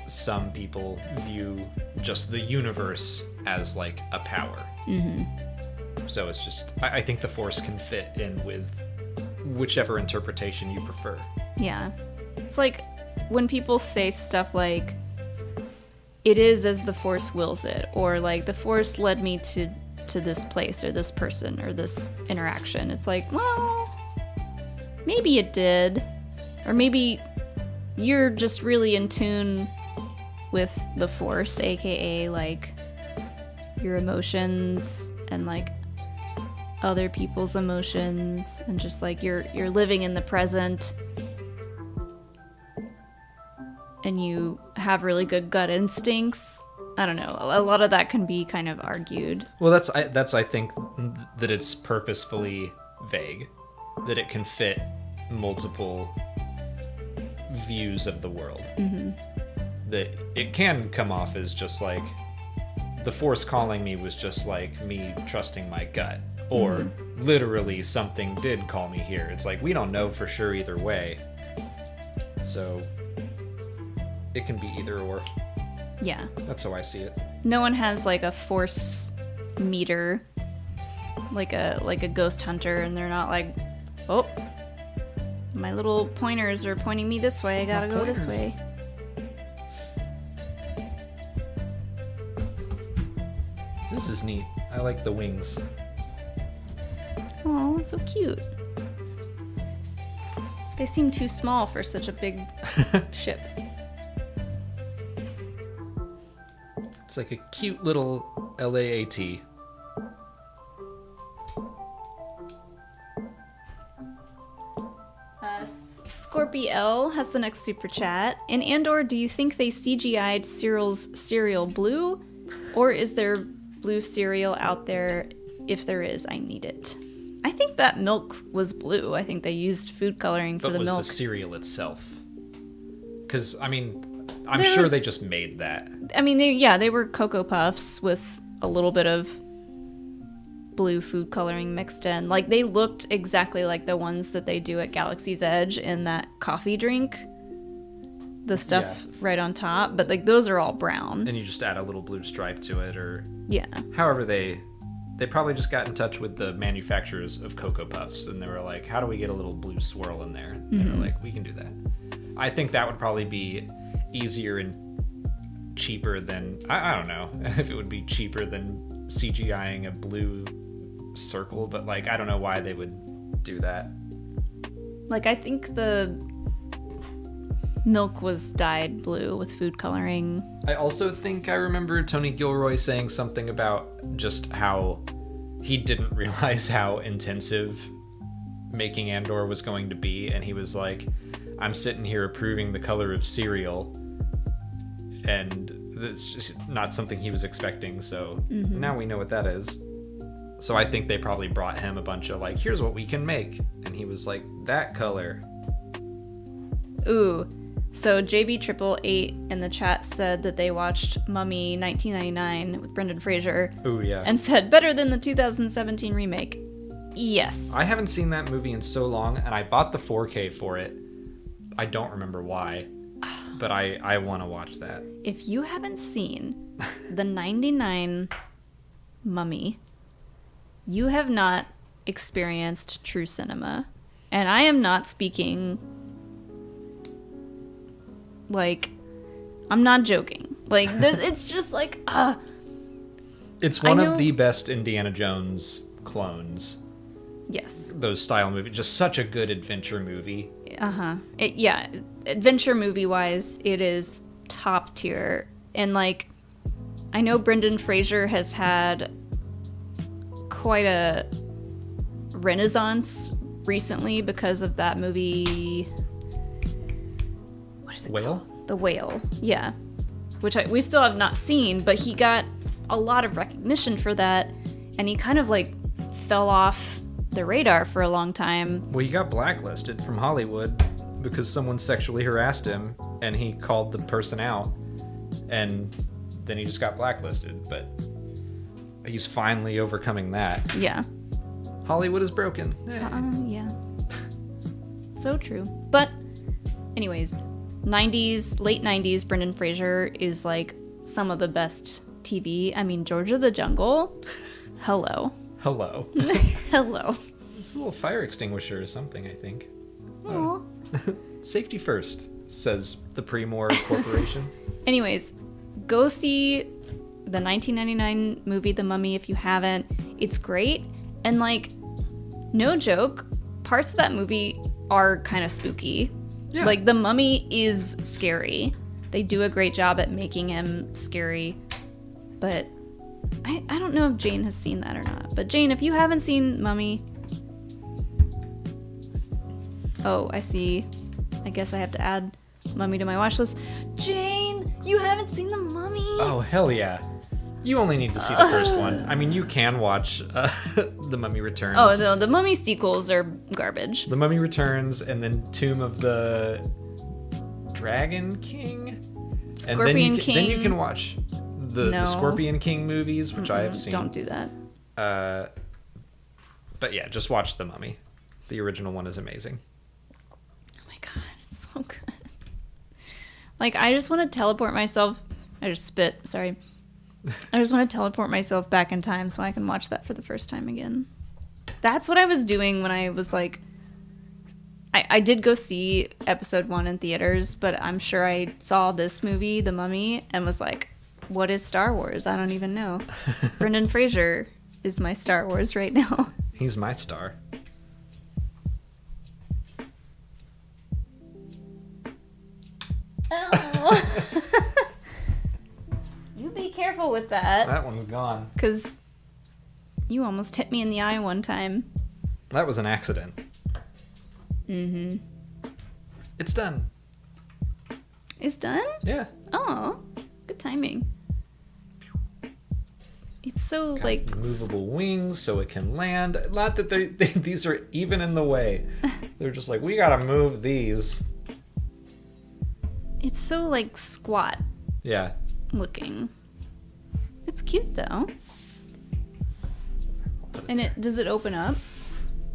some people view just the universe as like a power. Mm-hmm. So it's just, I think the force can fit in with whichever interpretation you prefer. Yeah. It's like when people say stuff like, it is as the force wills it, or like the force led me to this place or this person or this interaction. It's like, well, maybe it did. Or maybe you're just really in tune with the force, aka like your emotions and like other people's emotions, and just like you're living in the present and you have really good gut instincts. I don't know. A lot of that can be kind of argued. Well, that's I think that it's purposefully vague, that it can fit multiple views of the world. Mm-hmm. That it can come off as just like the force calling me was just like me trusting my gut, or literally something did call me here. It's like we don't know for sure either way, so it can be either or. Yeah, that's how I see it. No one has like a force meter, like a ghost hunter, and they're not like, oh, my little pointers are pointing me this way, I gotta go this way. This is neat. I like the wings. Oh, so cute. They seem too small for such a big ship. It's like a cute little LAAT. Scorpiel has the next super chat. In Andor, do you think they CGI'd Cyril's cereal blue? Or is there blue cereal out there? If there is, I need it. I think that milk was blue. I think they used food coloring for the milk. But was the cereal itself? Because, I mean, I'm sure they just made that. I mean, they were Cocoa Puffs with a little bit of blue food coloring mixed in. Like, they looked exactly like the ones that they do at Galaxy's Edge in that coffee drink. The stuff right on top. But, like, those are all brown. And you just add a little blue stripe to it, or... Yeah. However, they probably just got in touch with the manufacturers of Cocoa Puffs, and they were like, how do we get a little blue swirl in there? And they were like, we can do that. I think that would probably be easier and cheaper than... I don't know if it would be cheaper than CGIing a blue circle, but, like, I don't know why they would do that. Like, I think the milk was dyed blue with food coloring. I also think I remember Tony Gilroy saying something about just how he didn't realize how intensive making Andor was going to be, and he was like, I'm sitting here approving the color of cereal, and that's just not something he was expecting, so now we know what that is. So I think they probably brought him a bunch of like, here's what we can make, and he was like, that color. Ooh, So JB888 in the chat said that they watched Mummy 1999 with Brendan Fraser. Oh, yeah. And said, better than the 2017 remake. Yes. I haven't seen that movie in so long, and I bought the 4K for it. I don't remember why, but I want to watch that. If you haven't seen the 99 Mummy, you have not experienced true cinema. And I am not speaking... Like, I'm not joking. Like, it's just like, It's one of the best Indiana Jones clones. Yes. Those style movies. Just such a good adventure movie. Uh-huh. Yeah, adventure movie-wise, it is top tier. And, like, I know Brendan Fraser has had quite a renaissance recently because of that movie... Whale? Called? The Whale, yeah. Which we still have not seen, but he got a lot of recognition for that, and he kind of like fell off the radar for a long time. Well, he got blacklisted from Hollywood because someone sexually harassed him, and he called the person out, and then he just got blacklisted, but he's finally overcoming that. Yeah. Hollywood is broken. Yeah. So true. But anyways, late 90s Brendan Fraser is like some of the best TV. I mean, George of the Jungle. Hello. Hello. Hello. It's a little fire extinguisher or something, I think. Aw. Safety first, says the Premor Corporation. Anyways, go see the 1999 movie The Mummy if you haven't. It's great. And like, no joke, parts of that movie are kind of spooky. Yeah. Like, the Mummy is scary. They do a great job at making him scary. But I don't know if Jane has seen that or not. But Jane, if you haven't seen Mummy... Oh, I see. I guess I have to add Mummy to my watch list. Jane, you haven't seen The Mummy? Oh, hell yeah. You only need to see the first one. I mean, you can watch The Mummy Returns. Oh, no, the Mummy sequels are garbage. The Mummy Returns, and then Tomb of the Dragon King? Scorpion King. Then you can watch the Scorpion King movies, which I have seen. Don't do that. But yeah, just watch The Mummy. The original one is amazing. Oh my god, it's so good. Like, I just want to teleport myself. I just spit, sorry. I just want to teleport myself back in time so I can watch that for the first time again. That's what I was doing when I was like... I did go see episode 1 in theaters, but I'm sure I saw this movie, The Mummy, and was like, what is Star Wars? I don't even know. Brendan Fraser is my Star Wars right now. He's my star. Oh. You be careful with that. That one's gone. Because you almost hit me in the eye one time. That was an accident. Mm-hmm. It's done. It's done? Yeah. Oh, good timing. It's so, Got like... movable wings so it can land. Not that these are even in the way. They're just like, we gotta move these. It's so, like, squat. Yeah. Looking. It's cute though. And does it open up?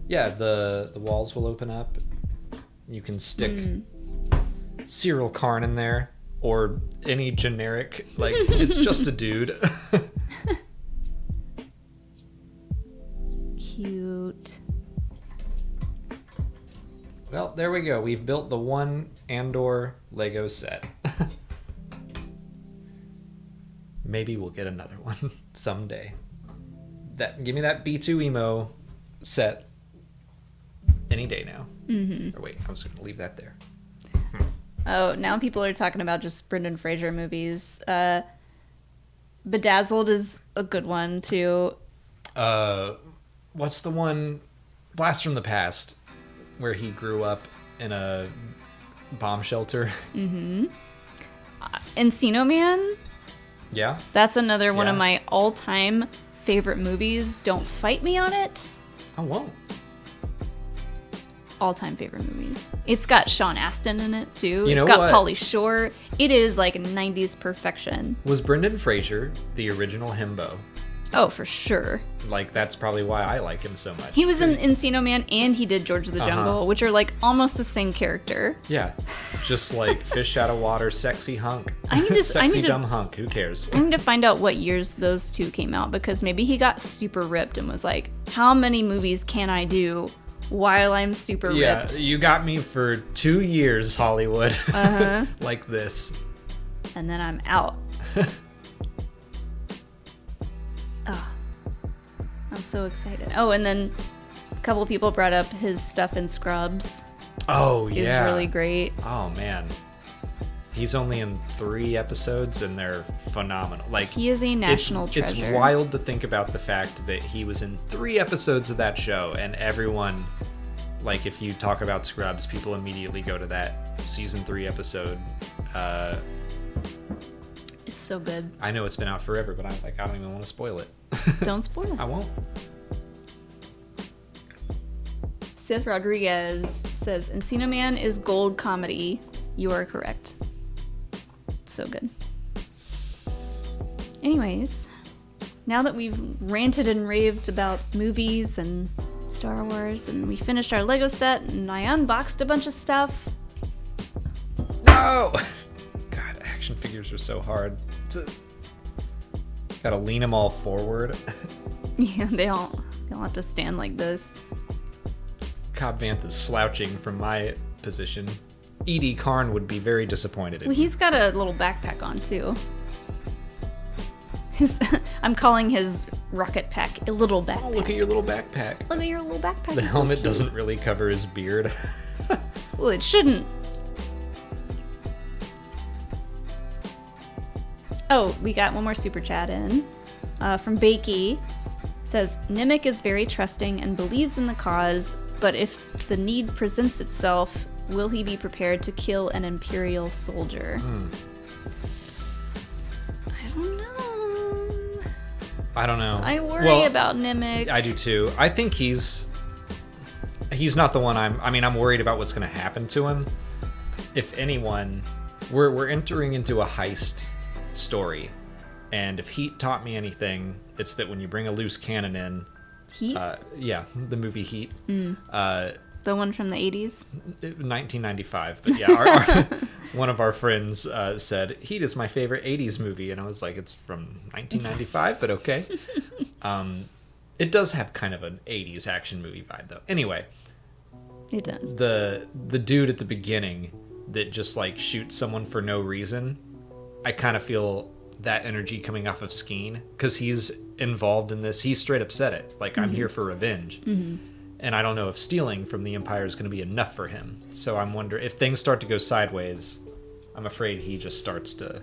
Yeah, the walls will open up. You can stick Cyril Karn in there, or any generic, like, it's just a dude. Cute. Well, there we go. We've built the one Andor Lego set. Maybe we'll get another one someday. Give me that B2 emo set any day now. Mm-hmm. Or wait, I was going to leave that there. Oh, now people are talking about just Brendan Fraser movies. Bedazzled is a good one too. What's the one? Blast from the Past, where he grew up in a bomb shelter. Mm-hmm. Encino Man. Yeah. That's another one of my all-time favorite movies. Don't fight me on it. I won't. all-time favorite movies. It's got Sean Astin in it too. You It's know got what? Pauly Shore. It is like 90s perfection. Was Brendan Fraser the original himbo? Oh, for sure. Like, that's probably why I like him so much. He was in Encino Man and he did George of the Jungle, which are like almost the same character. Yeah. Just like fish out of water, sexy hunk. I need to- Sexy dumb hunk. Who cares? I need to find out what years those two came out because maybe he got super ripped and was like, how many movies can I do while I'm super Yeah, ripped? you got me for 2 years, Hollywood. Like this. And then I'm out. Oh, I'm so excited. Oh, and then a couple people brought up his stuff in Scrubs. Oh, Is yeah. really great. Oh, man. He's only in 3 episodes, and they're phenomenal. Like, He is a national treasure. It's wild to think about the fact that he was in 3 episodes of that show, and everyone, like, if you talk about Scrubs, people immediately go to that season 3 episode. It's so good. I know it's been out forever, but I don't even want to spoil it. Don't spoil I it. won't. Sith Rodriguez says, Encino Man is gold comedy. You are correct. It's so good. Anyways, now that we've ranted and raved about movies and Star Wars, and we finished our Lego set, and I unboxed a bunch of stuff. No! God, action figures are so hard. Gotta lean them all forward. Yeah, they all have to stand like this. Cobb Vanth is slouching from my position. Edie Karn would be very disappointed in Well, me. he's got a little backpack on too. I'm calling his rocket pack a little backpack. Oh, look at your little backpack. Look at your little backpack. The It's so helmet cute. doesn't really cover his beard. Well, it shouldn't. Oh, we got one more super chat in from Bakey. Says, Nimic is very trusting and believes in the cause, but if the need presents itself, will he be prepared to kill an Imperial soldier? I don't know. I don't know. I worry about Nimic. I do too. I think he's not the one I'm worried about what's going to happen to him. If anyone, we're entering into a heist story, and if Heat taught me anything, it's that when you bring a loose cannon in, Heat? yeah, the movie Heat, The one from the 80s? 1995, but yeah, one of our friends said, Heat is my favorite 80s movie, and I was like, it's from 1995, but okay. It does have kind of an 80s action movie vibe, though. Anyway, It does. the dude at the beginning that just, like, shoots someone for no reason, I kind of feel that energy coming off of Skeen, because he's involved in this. He straight up said it, like, I'm here for revenge. And I don't know if stealing from the Empire is going to be enough for him. So I'm wondering if things start to go sideways, I'm afraid he just starts to...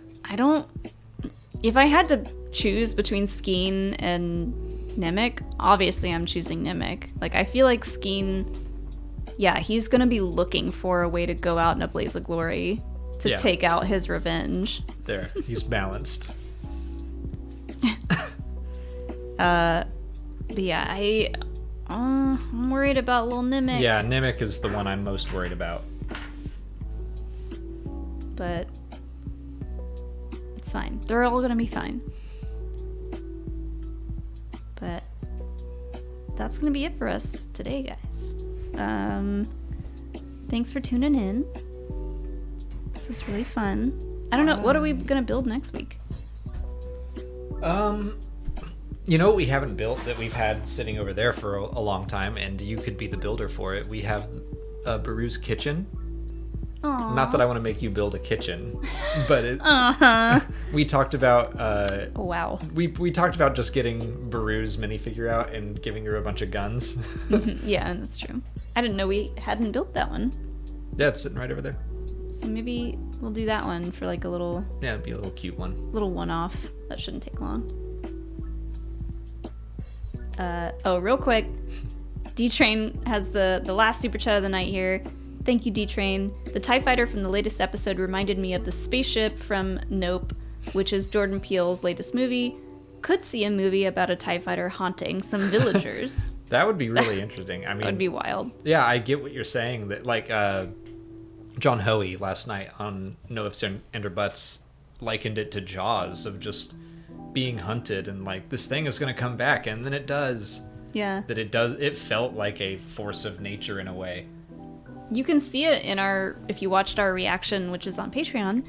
If I had to choose between Skeen and Nimic, obviously I'm choosing Nimic. Like, I feel like Skeen, yeah, he's going to be looking for a way to go out in a blaze of glory to take out his revenge. There, he's balanced. But yeah, I'm worried about little Nimic. Yeah, Nimic is the one I'm most worried about. But it's fine. They're all gonna be fine. But that's gonna be it for us today, guys. Thanks for tuning in. This was really fun. I don't know, what are we gonna build next week? You know what we haven't built that we've had sitting over there for a long time, and you could be the builder for it. We have Baru's kitchen. Aww. Not that I want to make you build a kitchen, but we talked about Wow. we talked about just getting Baru's minifigure out and giving her a bunch of guns. Yeah, that's true. I didn't know we hadn't built that one. Yeah, it's sitting right over there. So maybe we'll do that one for like a little Yeah, it'd be a little cute one. one-off. That shouldn't take long. Real quick, D-Train has the last super chat of the night here. Thank you, D-Train. The TIE fighter from the latest episode reminded me of the spaceship from Nope, which is Jordan Peele's latest movie. Could see a movie about a TIE fighter haunting some villagers. That would be really interesting. I mean, That would be wild. yeah, I get what you're saying. That like John Hoey last night on No Ifs and Buts likened it to Jaws, of just being hunted and like this thing is going to come back, and then it does. Yeah. That it does. It felt like a force of nature in a way. You can see it in if you watched our reaction, which is on Patreon.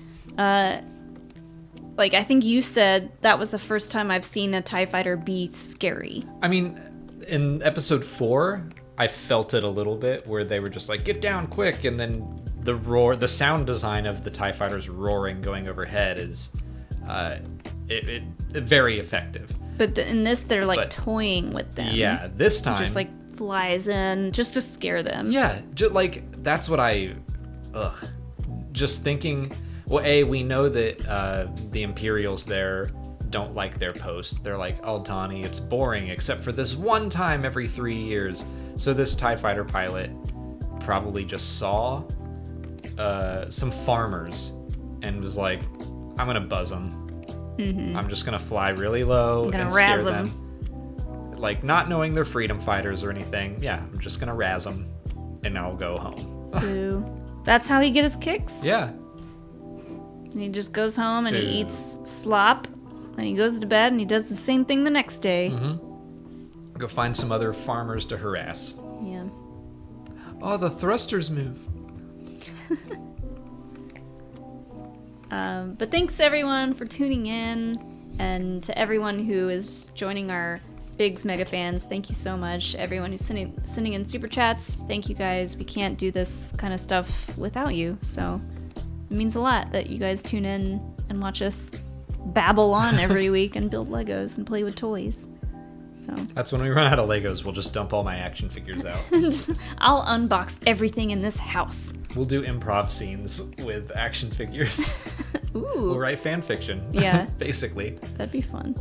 Like, I think you said that was the first time I've seen a TIE fighter be scary. I mean, in episode 4, I felt it a little bit where they were just like, get down quick. And then the sound design of the TIE fighters roaring going overhead is it very effective. But in this, they're like toying with them. Yeah, this time. Just like flies in just to scare them. Yeah, like that's what just thinking. Well, we know that the Imperials there don't like their post. They're like, Aldhani, it's boring, except for this one time every 3 years. So this TIE fighter pilot probably just saw some farmers and was like, I'm gonna buzz them. Mm-hmm. I'm just gonna fly really low and scare them. Like, not knowing they're freedom fighters or anything. Yeah, I'm just gonna razz them and I'll go home. Boo. That's how he get his kicks? Yeah. And he just goes home and he eats slop, and he goes to bed and he does the same thing the next day. Mm-hmm. Go find some other farmers to harass. Yeah. Oh, the thrusters move. But thanks everyone for tuning in, and to everyone who is joining our Biggs Mega fans, thank you so much. Everyone who's sending in super chats, thank you guys. We can't do this kind of stuff without you, so it means a lot that you guys tune in and watch us babble on every week and build Legos and play with toys. So that's when we run out of Legos, we'll just dump all my action figures out. I'll unbox everything in this house. We'll do improv scenes with action figures. Ooh. We'll write fan fiction. Yeah. Basically. That'd be fun.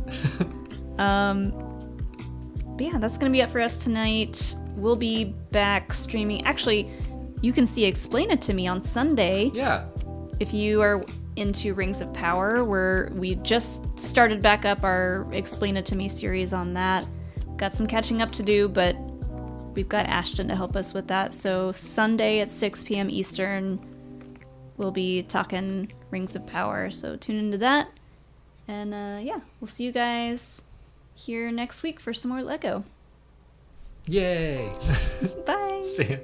But yeah, that's gonna be it for us tonight. We'll be back streaming. Actually, you can see Explain It to Me on Sunday. Yeah. If you are into Rings of Power, where we just started back up our Explain It to Me series on that. Got some catching up to do, but we've got Ashton to help us with that. So Sunday at 6 p.m. Eastern, we'll be talking Rings of Power. So tune into that. And yeah, we'll see you guys here next week for some more Lego. Yay. Bye. See ya.